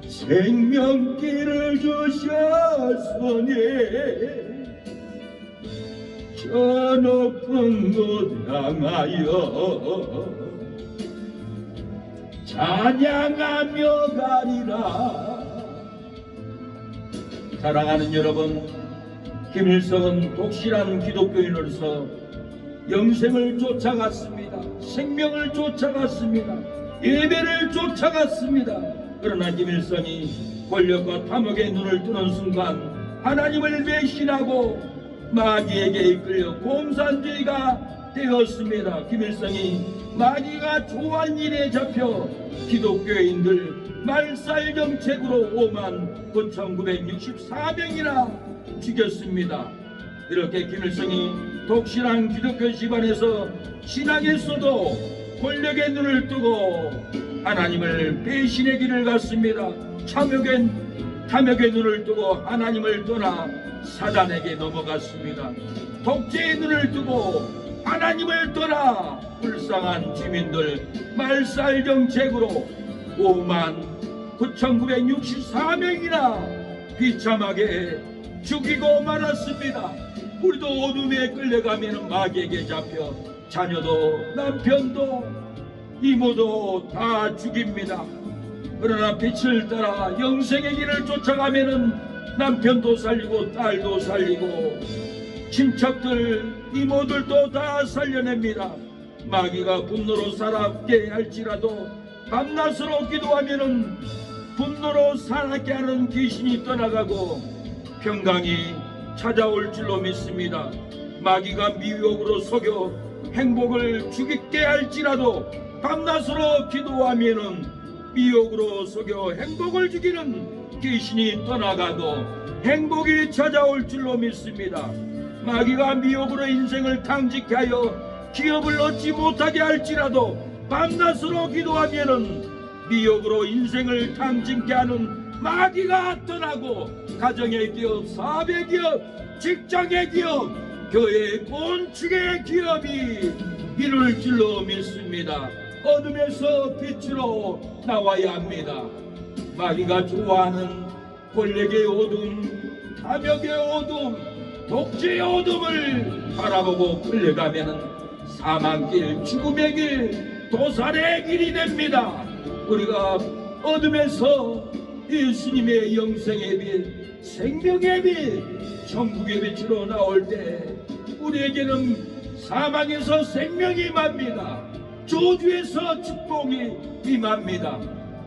생명길을 주셨으니 저 높은 곳 향하여 찬양하며 가리라. 사랑하는 여러분, 김일성은 독실한 기독교인으로서 영생을 쫓아갔습니다. 생명을 쫓아갔습니다. 예배를 쫓아갔습니다. 그러나 김일성이 권력과 탐욕의 눈을 뜨는 순간 하나님을 배신하고 마귀에게 이끌려 공산주의가 되었습니다. 김일성이 마귀가 좋아하는 일에 잡혀 기독교인들 말살 정책으로 59,964명이나 죽였습니다. 이렇게 김일성이 독실한 기독교 집안에서 신앙했어도 권력의 눈을 뜨고 하나님을 배신의 길을 갔습니다. 탐욕의 눈을 뜨고 하나님을 떠나 사단에게 넘어갔습니다. 독재의 눈을 뜨고 하나님을 떠나 불쌍한 주민들 말살 정책으로 59,964명이나 비참하게 죽이고 말았습니다. 우리도 어둠에 끌려가면 마귀에게 잡혀 자녀도 남편도 이모도 다 죽입니다. 그러나 빛을 따라 영생의 길을 쫓아가면 남편도 살리고 딸도 살리고 친척들 이모들도 다 살려냅니다. 마귀가 분노로 살아게 할지라도 밤낮으로 기도하면은 분노로 살게 하는 귀신이 떠나가고 평강이 찾아올 줄로 믿습니다. 마귀가 미혹으로 속여 행복을 주게 할지라도 밤낮으로 기도하면은 미혹으로 속여 행복을 주기는 귀신이 떠나가고 행복이 찾아올 줄로 믿습니다. 마귀가 미혹으로 인생을 탕직케 하여 기업을 얻지 못하게 할지라도 밤낮으로 기도하면은 미혹으로 인생을 탕직케 하는 마귀가 떠나고 가정의 기업, 사업의 기업, 직장의 기업, 교회 건축의 기업이 이룰 줄로 믿습니다. 어둠에서 빛으로 나와야 합니다. 마귀가 좋아하는 권력의 어둠, 탐욕의 어둠, 독재의 어둠을 바라보고 끌려가면 사망길, 죽음의 길, 도살의 길이 됩니다. 우리가 어둠에서 예수님의 영생의 빛, 생명의 빛, 천국의 빛으로 나올 때 우리에게는 사망에서 생명이 임합니다. 저주에서 축복이 임합니다.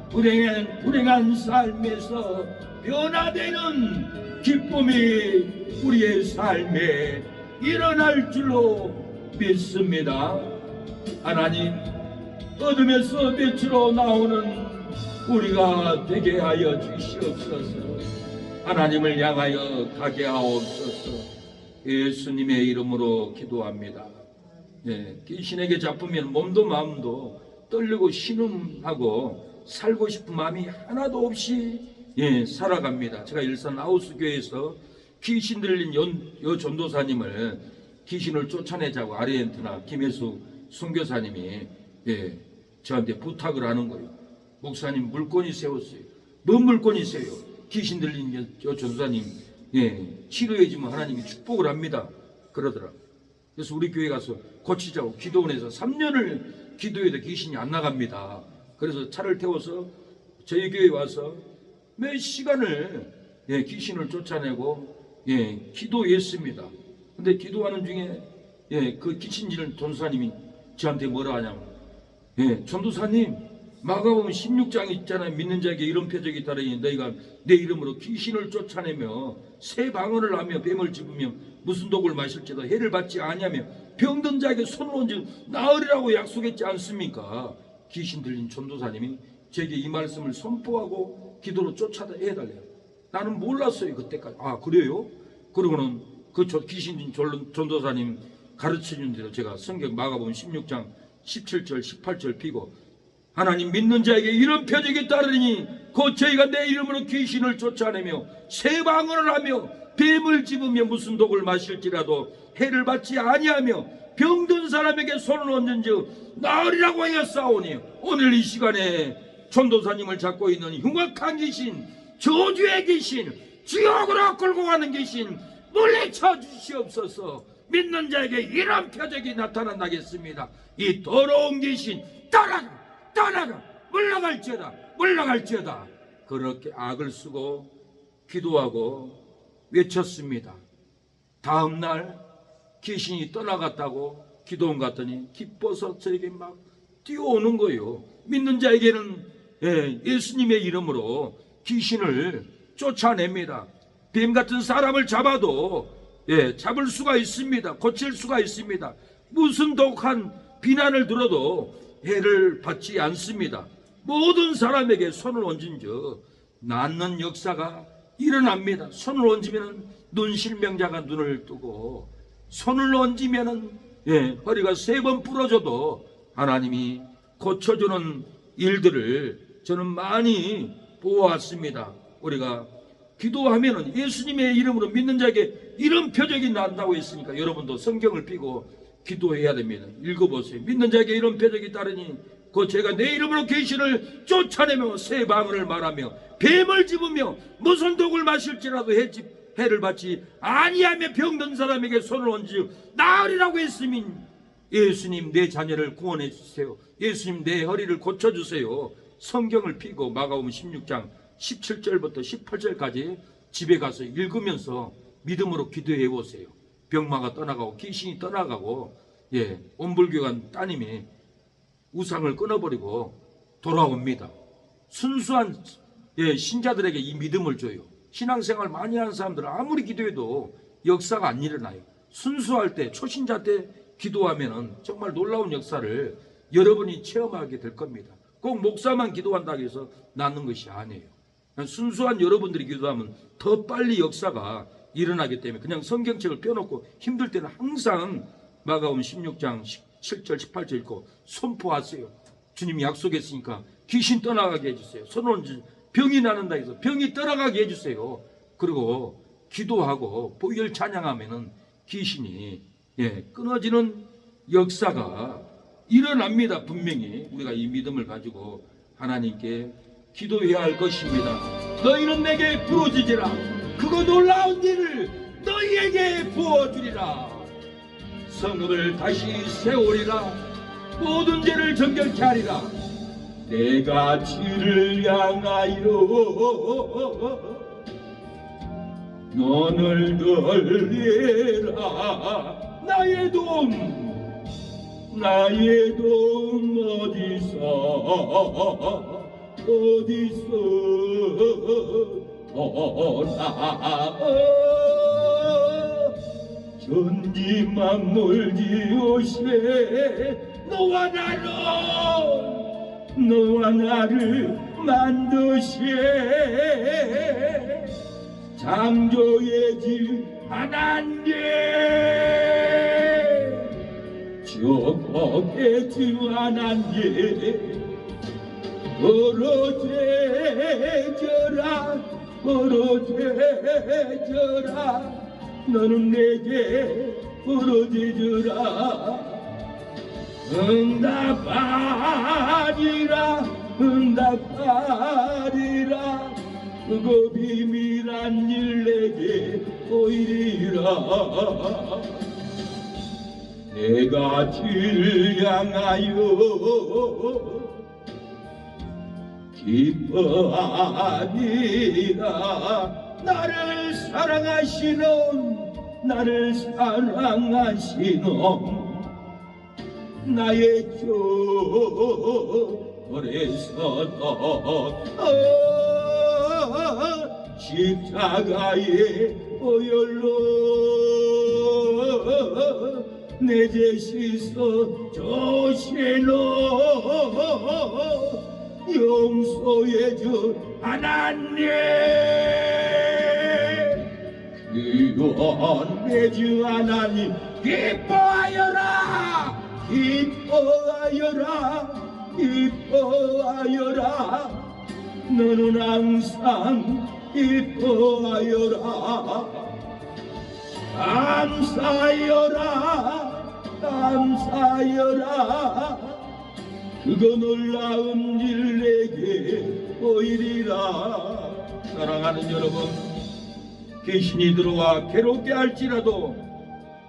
불행한 삶에서 변화되는 기쁨이 우리의 삶에 일어날 줄로 믿습니다. 하나님, 어둠에서 빛으로 나오는 우리가 되게 하여 주시옵소서. 하나님을 향하여 가게 하옵소서. 예수님의 이름으로 기도합니다. 귀신에게 잡히면 몸도 마음도 떨리고 신음하고 살고 싶은 마음이 하나도 없이 살아갑니다. 제가 일산 아우스 교회에서 귀신 들린 여 전도사님을 귀신을 쫓아내자고 아르헨티나 김혜수 선교사님이 저한테 부탁을 하는 거예요. 목사님, 물건이 세웠어요. 뭔 물건이 세요? 귀신 들린 여 전도사님 치료해주면 하나님이 축복을 합니다. 그러더라. 그래서 우리 교회 가서 고치자고 기도원에서 3년을 기도해도 귀신이 안 나갑니다. 그래서 차를 태워서 저희 교회에 와서 몇 시간을 귀신을 쫓아내고 기도했습니다. 근데 기도하는 중에 그 귀신 지른 전도사님이 저한테 뭐라 하냐면 전도사님, 마가복음 16장 있잖아요. 믿는 자에게 이런 표적이 따르니 너희가 내 이름으로 귀신을 쫓아내며 새 방언을 하며 뱀을 집으며 무슨 독을 마실지도 해를 받지 아니하며 병든 자에게 손을 얹어 나으리라고 약속했지 않습니까? 귀신 들린 전도사님이 제게 이 말씀을 선포하고 기도로 쫓아내달래요. 나는 몰랐어요, 그때까지. 아, 그래요? 그러고는 그 귀신 들린 전도사님 가르쳐준 대로 제가 성경 마가복음 16장 17절 18절 피고 하나님 믿는 자에게 이런 표적이 따르니 곧 저희가 내 이름으로 귀신을 쫓아내며 새 방언을 하며 뱀을 집으며 무슨 독을 마실지라도 해를 받지 아니하며 병든 사람에게 손을 얹은즉 나으리라고 하여 싸우니 오늘 이 시간에 전도사님을 잡고 있는 흉악한 귀신, 저주의 귀신, 지옥으로 끌고 가는 귀신 물리쳐 주시옵소서. 믿는 자에게 이런 표적이 나타난다겠습니다. 이 더러운 귀신 떠나가, 떠나가, 물러갈지어다, 물러갈지어다. 그렇게 악을 쓰고 기도하고 외쳤습니다. 다음날 귀신이 떠나갔다고 기도원 갔더니 기뻐서 저에게 막 뛰어오는 거예요. 믿는 자에게는 예수님의 이름으로 귀신을 쫓아냅니다. 뱀 같은 사람을 잡아도 잡을 수가 있습니다. 고칠 수가 있습니다. 무슨 독한 비난을 들어도 해를 받지 않습니다. 모든 사람에게 손을 얹은즉 낫는 역사가 일어납니다. 손을 얹으면 눈 실명자가 눈을 뜨고, 손을 얹으면 허리가 3번 부러져도 하나님이 고쳐주는 일들을 저는 많이 보아왔습니다. 우리가 기도하면 예수님의 이름으로 믿는 자에게 이런 표적이 난다고 했으니까 여러분도 성경을 펴고 기도해야 됩니다. 읽어보세요. 믿는 자에게 이런 표적이 따르니 곧 제가 내 이름으로 귀신을 쫓아내며 새 방언을 말하며 뱀을 집으며 무슨 독을 마실지라도 해를 받지 아니하며 병든 사람에게 손을 얹으 나으리라고 했으니 예수님 내 자녀를 구원해 주세요. 예수님 내 허리를 고쳐주세요. 성경을 펴고 마가복음 16장 17절부터 18절까지 집에 가서 읽으면서 믿음으로 기도해 보세요. 병마가 떠나가고 귀신이 떠나가고 온불교관 따님이 우상을 끊어버리고 돌아옵니다. 순수한 신자들에게 이 믿음을 줘요. 신앙생활 많이 하는 사람들은 아무리 기도해도 역사가 안 일어나요. 순수할 때, 초신자 때 기도하면 정말 놀라운 역사를 여러분이 체험하게 될 겁니다. 꼭 목사만 기도한다고 해서 낫는 것이 아니에요. 순수한 여러분들이 기도하면 더 빨리 역사가 일어나기 때문에 그냥 성경책을 펴놓고 힘들 때는 항상 마가복음 16장 17절 18절 읽고 선포하세요. 주님이 약속했으니까 귀신 떠나가게 해주세요. 손을 병이 나는다 해서 병이 떠나가게 해주세요. 그리고 기도하고 보혈 찬양하면은 귀신이 끊어지는 역사가 일어납니다. 분명히 우리가 이 믿음을 가지고 하나님께 기도해야 할 것입니다. 너희는 내게 부어주지라. 그거 놀라운 일을 너희에게 부어주리라. 성읍을 다시 세우리라. 모든 죄를 정결케 하리라. 내가 주를 향하여 너를 돌리라. 나의 도움 어디서 오나. 천지만물 지으시네 너와 나를 만드시네 창조의 주 하나님 축복의 주 하나님 부르짖어라 너는 내게 부르짖으라. 응답하리라 그거 비밀한 일 내게 보이리라. 내가 주를 향하여 기뻐하리라. 나를 사랑하시는 나의 주께서도 십자가의 보혈로 내 죄 씻어 주시노 용서해 주 하나님 구원해 주 하나님 기뻐하여라 이뻐하여라. 너는 항상 이뻐하여라. 감사하여라. 감사하여라. 그거 놀라운 일 내게 보이리라. 사랑하는 여러분, 귀신이 들어와 괴롭게 할지라도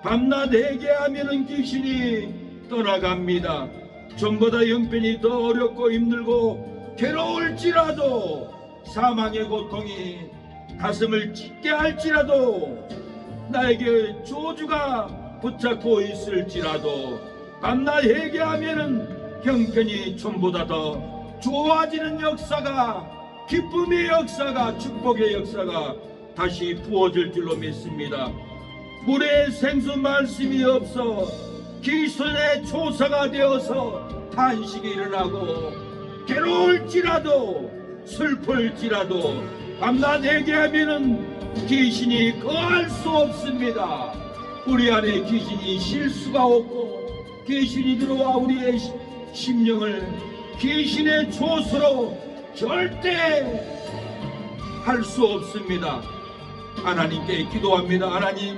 밤낮 회개하면은 귀신이 떠나갑니다. 전보다 형편이 더 어렵고 힘들고 괴로울지라도 사망의 고통이 가슴을 찢게 할지라도 나에게 저주가 붙잡고 있을지라도 밤낮 회개하면은 형편이 전보다 더 좋아지는 역사가, 기쁨의 역사가, 축복의 역사가 다시 부어질 줄로 믿습니다. 물에 생수 말씀이 없어 기술의 조사가 되어서 탄식이 일어나고 괴로울지라도 슬플지라도 밤낮 회개하면은 귀신이 거할 수 없습니다. 우리 안에 귀신이 쉴 수가 없고 귀신이 들어와 우리의 심령을 귀신의 조수로 절대 할 수 없습니다. 하나님께 기도합니다. 하나님,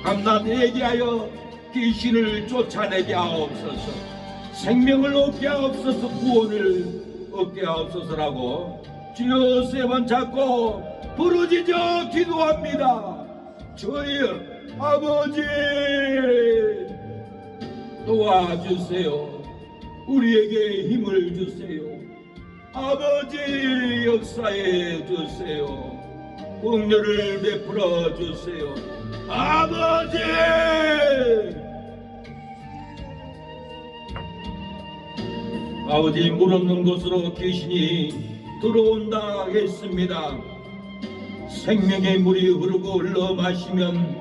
밤낮 회개하여 귀신을 쫓아내게 하옵소서. 생명을 얻게 하옵소서. 구원을 얻게 하옵소서라고 주여 세 번 잡고 부르짖어 기도합니다. 주여 아버지 도와주세요. 우리에게 힘을 주세요. 아버지 역사해 주세요. 긍휼을 베풀어 주세요. 아버지, 아버지, 물 없는 곳으로 귀신이 들어온다 했습니다. 생명의 물이 흐르고 흘러 마시면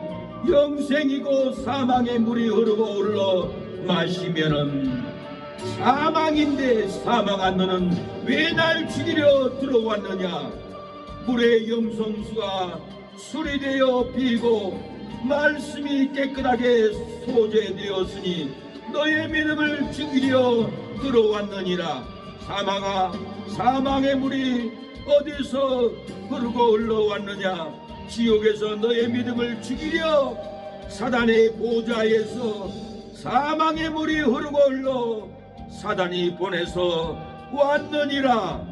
영생이고 사망의 물이 흐르고 흘러 마시면은 사망인데 사망한 너는 왜 날 죽이려 들어왔느냐. 물의 염성수가 술이 되어 비고 말씀이 깨끗하게 소재되었으니 너의 믿음을 죽이려 들어왔느니라. 사망아, 사망의 물이 어디서 흐르고 흘러왔느냐. 지옥에서 너의 믿음을 죽이려 사단의 보좌에서 사망의 물이 흐르고 흘러 사단이 보내서 왔느니라.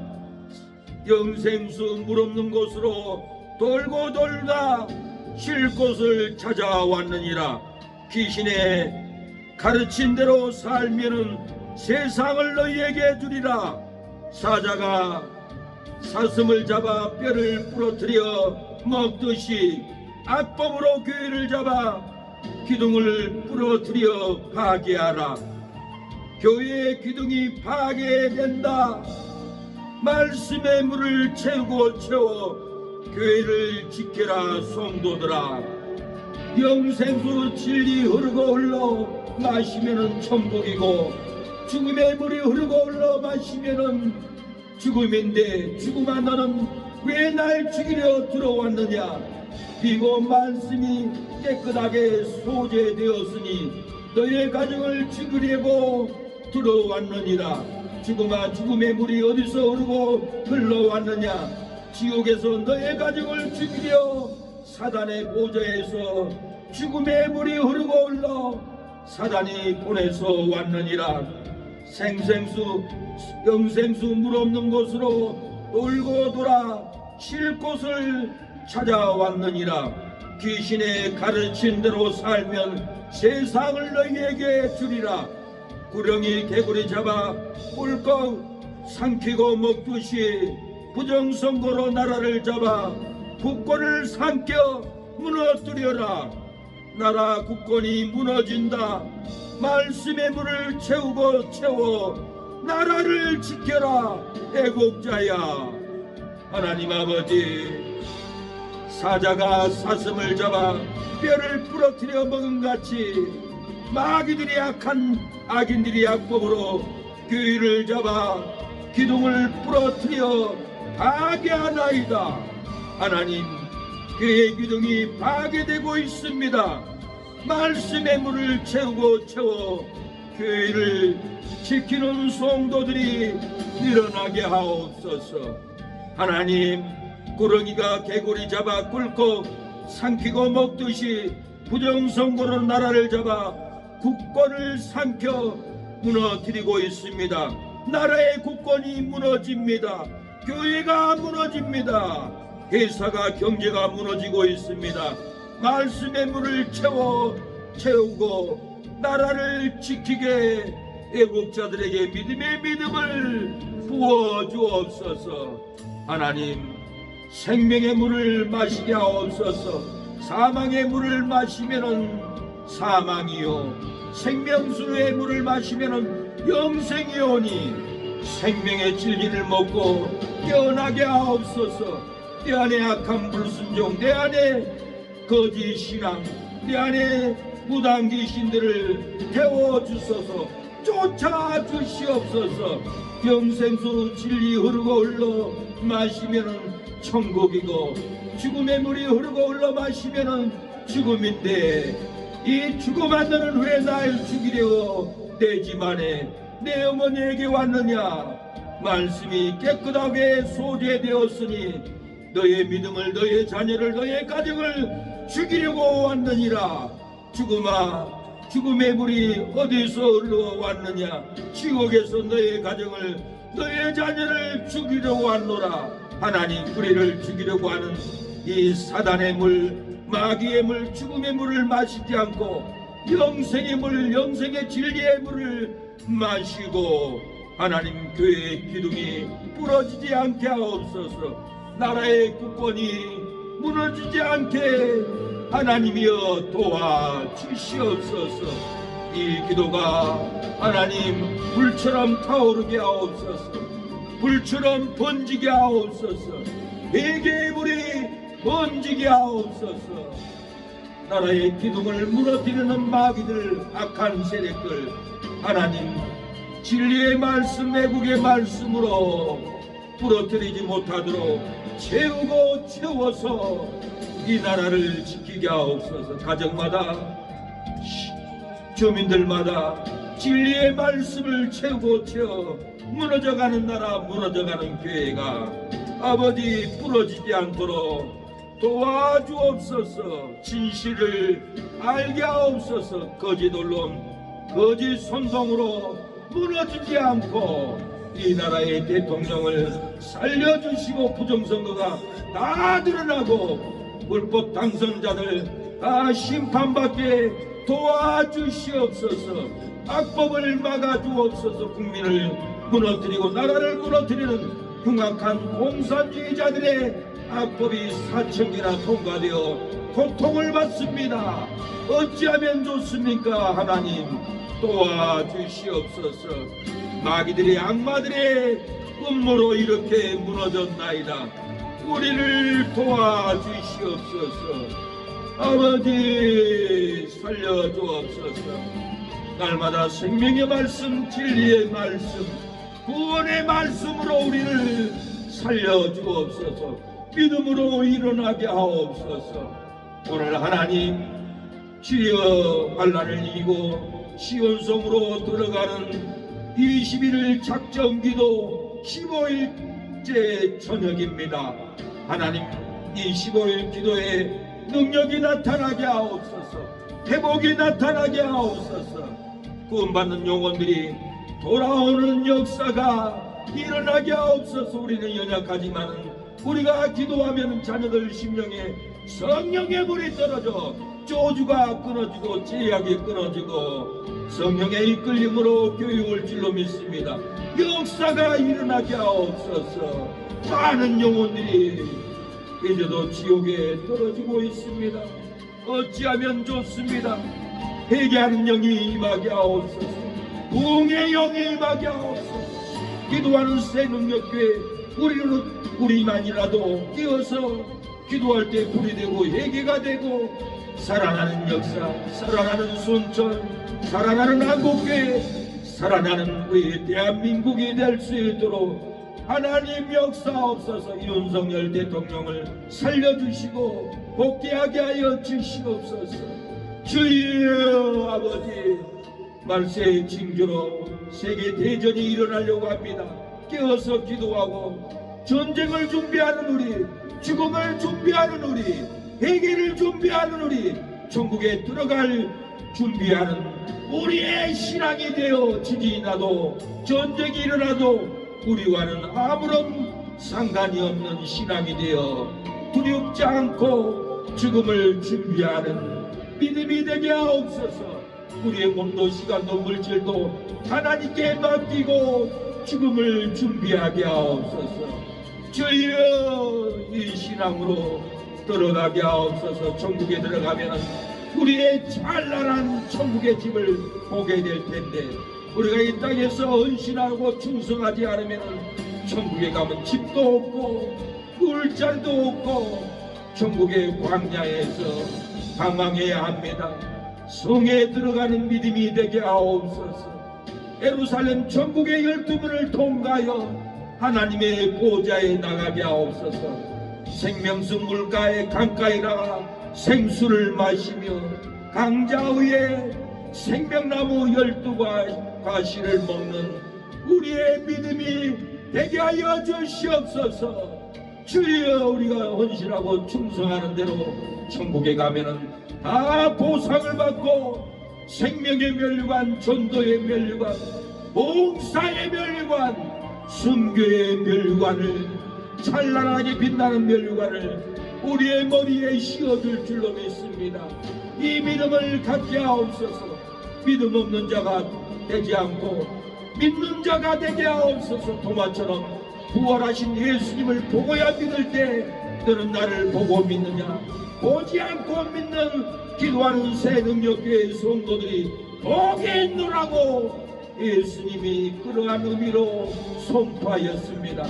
영생수 물 없는 곳으로 돌고 돌다 쉴 곳을 찾아왔느니라. 귀신의 가르친 대로 살면은 세상을 너희에게 주리라. 사자가 사슴을 잡아 뼈를 부러뜨려 먹듯이 악법으로 교회를 잡아 기둥을 부러뜨려 파괴하라. 교회의 기둥이 파괴된다. 말씀의 물을 채우고 채워 교회를 지켜라. 성도들아, 영생수 진리 흐르고 흘러 마시면은 천국이고 죽음의 물이 흐르고 흘러 마시면은 죽음인데 죽음아, 너는 왜 날 죽이려 들어왔느냐. 비고 말씀이 깨끗하게 소재되었으니 너의 가정을 죽이려고 들어왔느니라. 죽음아, 죽음의 물이 어디서 흐르고 흘러왔느냐. 지옥에서 너의 가정을 죽이려 사단의 보좌에서 죽음의 물이 흐르고 흘러 사단이 보내서 왔느니라. 생생수 영생수 물 없는 곳으로 돌고 돌아 쉴 곳을 찾아왔느니라. 귀신의 가르친 대로 살면 세상을 너희에게 주리라. 구렁이 개구리 잡아 꿀꺽 삼키고 먹듯이 부정선거로 나라를 잡아 국권을 삼켜 무너뜨려라. 나라 국권이 무너진다. 말씀의 물을 채우고 채워 나라를 지켜라. 애국자야. 하나님 아버지, 사자가 사슴을 잡아 뼈를 부러뜨려 먹은 같이 마귀들이 악인들이 악법으로 교회를 잡아 기둥을 부러뜨려 파괴하나이다. 하나님, 교회의 기둥이 파괴되고 있습니다. 말씀의 물을 채우고 채워 교회를 지키는 성도들이 일어나게 하옵소서. 하나님, 꾸러기가 개구리 잡아 꿀꺽 삼키고 먹듯이 부정선거로 나라를 잡아 국권을 삼켜 무너뜨리고 있습니다. 나라의 국권이 무너집니다. 교회가 무너집니다. 회사가, 경제가 무너지고 있습니다. 말씀의 물을 채우고 나라를 지키게 애국자들에게 믿음의 믿음을 부어주옵소서. 하나님, 생명의 물을 마시게 하옵소서. 사망의 물을 마시면은 사망이요, 생명수의 물을 마시면은 영생이오니 생명의 진리를 먹고 깨어나게 하옵소서. 내 안에 악한 불순종, 내 안에 거짓 신앙, 내 안에 무당 귀신들을 태워주소서. 쫓아주시옵소서. 영생수 진리 흐르고 흘러 마시면은 천국이고, 죽음의 물이 흐르고 흘러 마시면은 죽음인데, 이 죽음 안 너는 왜 날 죽이려고 내 집안에 내 어머니에게 왔느냐. 말씀이 깨끗하게 소재되었으니 너의 믿음을, 너의 자녀를, 너의 가정을 죽이려고 왔느니라. 죽음아, 죽음의 물이 어디서 흘러왔느냐. 지옥에서 너의 가정을, 너의 자녀를 죽이려고 왔노라. 하나님, 우리를 죽이려고 하는 이 사단의 물, 마귀의 물, 죽음의 물을 마시지 않고 영생의 물, 영생의 진리의 물을 마시고, 하나님, 교회의 기둥이 부러지지 않게 하옵소서. 나라의 국권이 무너지지 않게 하나님이여 도와주시옵소서. 이 기도가 하나님 불처럼 타오르게 하옵소서. 불처럼 번지게 하옵소서. 회개의 물이 번지게 하옵소서. 나라의 기둥을 무너뜨리는 마귀들, 악한 세력들, 하나님 진리의 말씀, 애국의 말씀으로 부러뜨리지 못하도록 채우고 채워서 이 나라를 지키게 하옵소서. 가정마다, 주민들마다 진리의 말씀을 채우고 채워 무너져가는 나라, 무너져가는 교회가 아버지 부러지지 않도록 도와주옵소서. 진실을 알게 하옵소서. 거짓 언론, 거짓 선동으로 무너지지 않고 이 나라의 대통령을 살려주시고, 부정선거가 다 드러나고 불법 당선자들 다 심판받게 도와주시옵소서. 악법을 막아주옵소서. 국민을 무너뜨리고 나라를 무너뜨리는 흉악한 공산주의자들의 악법이 4천개나 통과되어 고통을 받습니다. 어찌하면 좋습니까? 하나님 도와주시옵소서. 마귀들의, 악마들의 음모로 이렇게 무너졌나이다. 우리를 도와주시옵소서. 아버지 살려주옵소서. 날마다 생명의 말씀, 진리의 말씀, 구원의 말씀으로 우리를 살려주옵소서. 믿음으로 일어나게 하옵소서. 오늘 하나님, 주여 환난을 이기고 시온성으로 들어가는 21일 작정기도 15일째 저녁입니다. 하나님, 이 15일 기도에 능력이 나타나게 하옵소서. 회복이 나타나게 하옵소서. 구원받는 영혼들이 돌아오는 역사가 일어나게 하옵소서. 우리는 연약하지만 우리가 기도하면 자녀들 심령에 성령의 물이 떨어져 저주가 끊어지고 제약이 끊어지고 성령의 이끌림으로 교육을 줄로 믿습니다. 역사가 일어나게 하옵소서. 많은 영혼들이 이제도 지옥에 떨어지고 있습니다. 어찌하면 좋습니다. 회개하는 영이 임하게 하옵소서. 부흥의 영이 임하게 하옵소서. 기도하는 새 능력교회 우리만이라도 뛰어서 기도할 때 불이 되고 회개가 되고 살아나는 역사, 살아나는 순천, 살아나는 한국교회, 살아나는 우리 대한민국이 될 수 있도록 하나님 역사옵소서. 윤석열 대통령을 살려주시고 복귀하게 하여 주시옵소서. 주여 아버지, 말세의 징조로 세계 대전이 일어나려고 합니다. 깨어서 기도하고 전쟁을 준비하는 우리, 죽음을 준비하는 우리, 회개를 준비하는 우리, 천국에 들어갈 준비하는 우리의 신앙이 되어 지진이 나도 전쟁이 일어나도 우리와는 아무런 상관이 없는 신앙이 되어 두렵지 않고 죽음을 준비하는 믿음이 되게 하옵소서. 우리의 몸도 시간도 물질도 하나님께 맡기고 죽음을 준비하게 하옵소서. 주여, 이 신앙으로 들어가게 하옵소서. 천국에 들어가면 우리의 찬란한 천국의 집을 보게 될 텐데, 우리가 이 땅에서 헌신하고 충성하지 않으면 천국에 가면 집도 없고 물자리도 없고 천국의 광야에서 방황해야 합니다. 성에 들어가는 믿음이 되게 하옵소서. 예루살렘 천국의 12문을 통과하여 하나님의 보좌에 나가게 하옵소서. 생명수 물가에 강가에 나가 생수를 마시며 강자 위에 생명나무 12가지를 먹는 우리의 믿음이 되게 하여 주시옵소서. 주여, 우리가 헌신하고 충성하는 대로 천국에 가면은 다 보상을 받고 생명의 멸류관, 전도의 멸류관, 봉사의 멸류관, 순교의 멸류관을, 찬란하게 빛나는 멸류관을 우리의 머리에 씌워줄 줄로 믿습니다. 이 믿음을 갖게 하옵소서. 믿음 없는 자가 되지 않고 믿는 자가 되게 하옵소서. 도마처럼 부활하신 예수님을 보고야 믿을 때 너는 나를 보고 믿느냐? 보지 않고 믿는 기도하는 새 능력교회 성도들이 복이 있노라고 예수님이 그러한 의미로 선포하였습니다.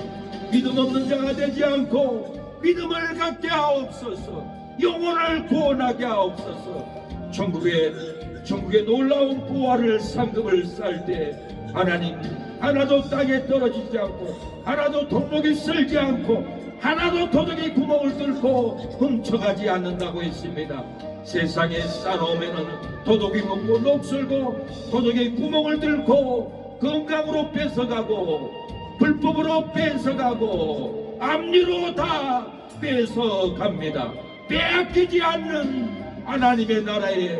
믿음 없는 자가 되지 않고 믿음을 갖게 하옵소서. 영혼을 구원하게 하옵소서. 천국의 놀라운 부활을 상급을 쌀 때 하나님, 하나도 땅에 떨어지지 않고 하나도 돋보기 쓸지 않고 하나도 도둑이 구멍을 뚫고 훔쳐가지 않는다고 했습니다. 세상에 싸놓으면 도둑이 먹고 녹슬고 도둑이 구멍을 뚫고 건강으로 뺏어가고 불법으로 뺏어가고 압류로 다 뺏어갑니다. 빼앗기지 않는 하나님의 나라에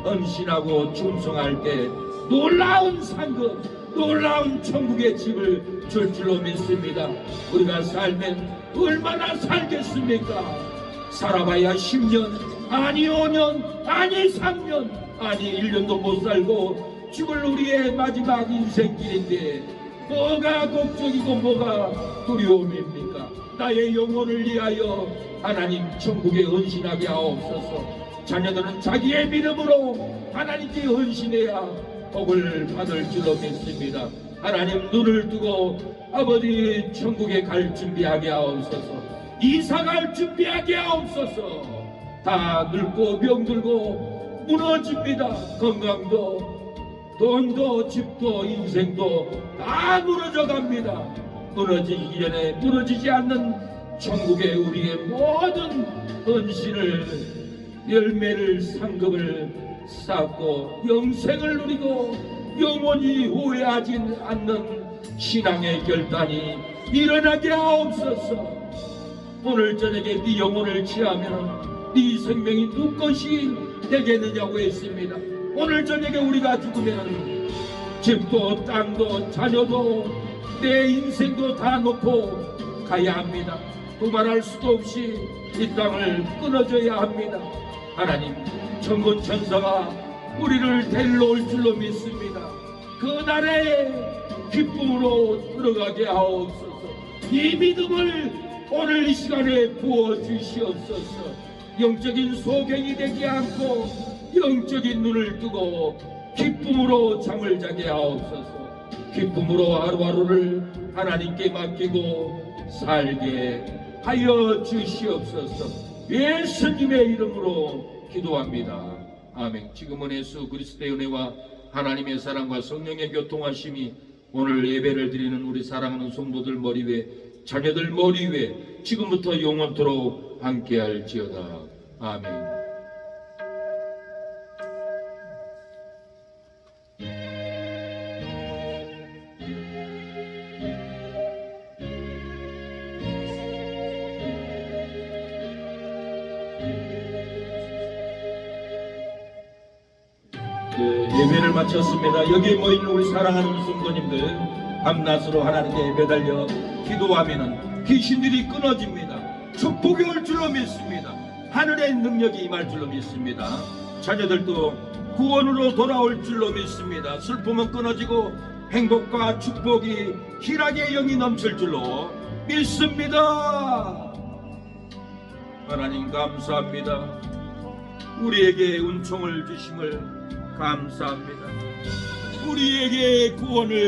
헌신하고 충성할 때 놀라운 상급, 놀라운 천국의 집을 줄 줄로 믿습니다. 우리가 살면 얼마나 살겠습니까? 살아봐야 10년, 아니 5년, 아니 3년, 아니 1년도 못 살고 죽을 우리의 마지막 인생길인데 뭐가 걱정이고 뭐가 두려움입니까? 나의 영혼을 위하여 하나님 천국에 헌신하게 하옵소서. 자녀들은 자기의 믿음으로 하나님께 헌신해야 복을 받을 줄로 믿습니다. 하나님, 눈을 뜨고 아버지 천국에 갈 준비하게 하옵소서. 이사갈 준비하게 하옵소서. 다 늙고 병들고 무너집니다. 건강도 돈도 집도 인생도 다 무너져 갑니다. 무너지기 전에 무너지지 않는 천국의 우리의 모든 헌신을, 열매를, 상급을 쌓고 영생을 누리고 영원히 후회하지 않는 신앙의 결단이 일어나게 하옵소서. 오늘 저녁에 네 영혼을 취하면 네 생명이 누구 것이 되겠느냐고 했습니다. 오늘 저녁에 우리가 죽으면 집도 땅도 자녀도 내 인생도 다 놓고 가야 합니다. 두말할 수도 없이 이 땅을 끊어줘야 합니다. 하나님, 천군 천사가 우리를 데리러 올 줄로 믿습니다. 그날의 기쁨으로 들어가게 하옵소서. 이 믿음을 오늘 이 시간에 부어주시옵소서. 영적인 소경이 되지 않고 영적인 눈을 뜨고 기쁨으로 잠을 자게 하옵소서. 기쁨으로 하루하루를 하나님께 맡기고 살게 하여 주시옵소서. 예수님의 이름으로 기도합니다. 아멘. 지금은 예수 그리스도의 은혜와 하나님의 사랑과 성령의 교통하심이 오늘 예배를 드리는 우리 사랑하는 성도들 머리 위에, 자녀들 머리 위에 지금부터 영원토록 함께할지어다. 아멘. 예배를 마쳤습니다. 여기 모인 우리 사랑하는 성도님들, 밤낮으로 하나님께 매달려 기도하면은 귀신들이 끊어집니다. 축복이 올 줄로 믿습니다. 하늘의 능력이 임할 줄로 믿습니다. 자녀들도 구원으로 돌아올 줄로 믿습니다. 슬픔은 끊어지고 행복과 축복이 희락의 영이 넘칠 줄로 믿습니다. 하나님 감사합니다. 우리에게 은총을 주심을 감사합니다. 우리에게 구원을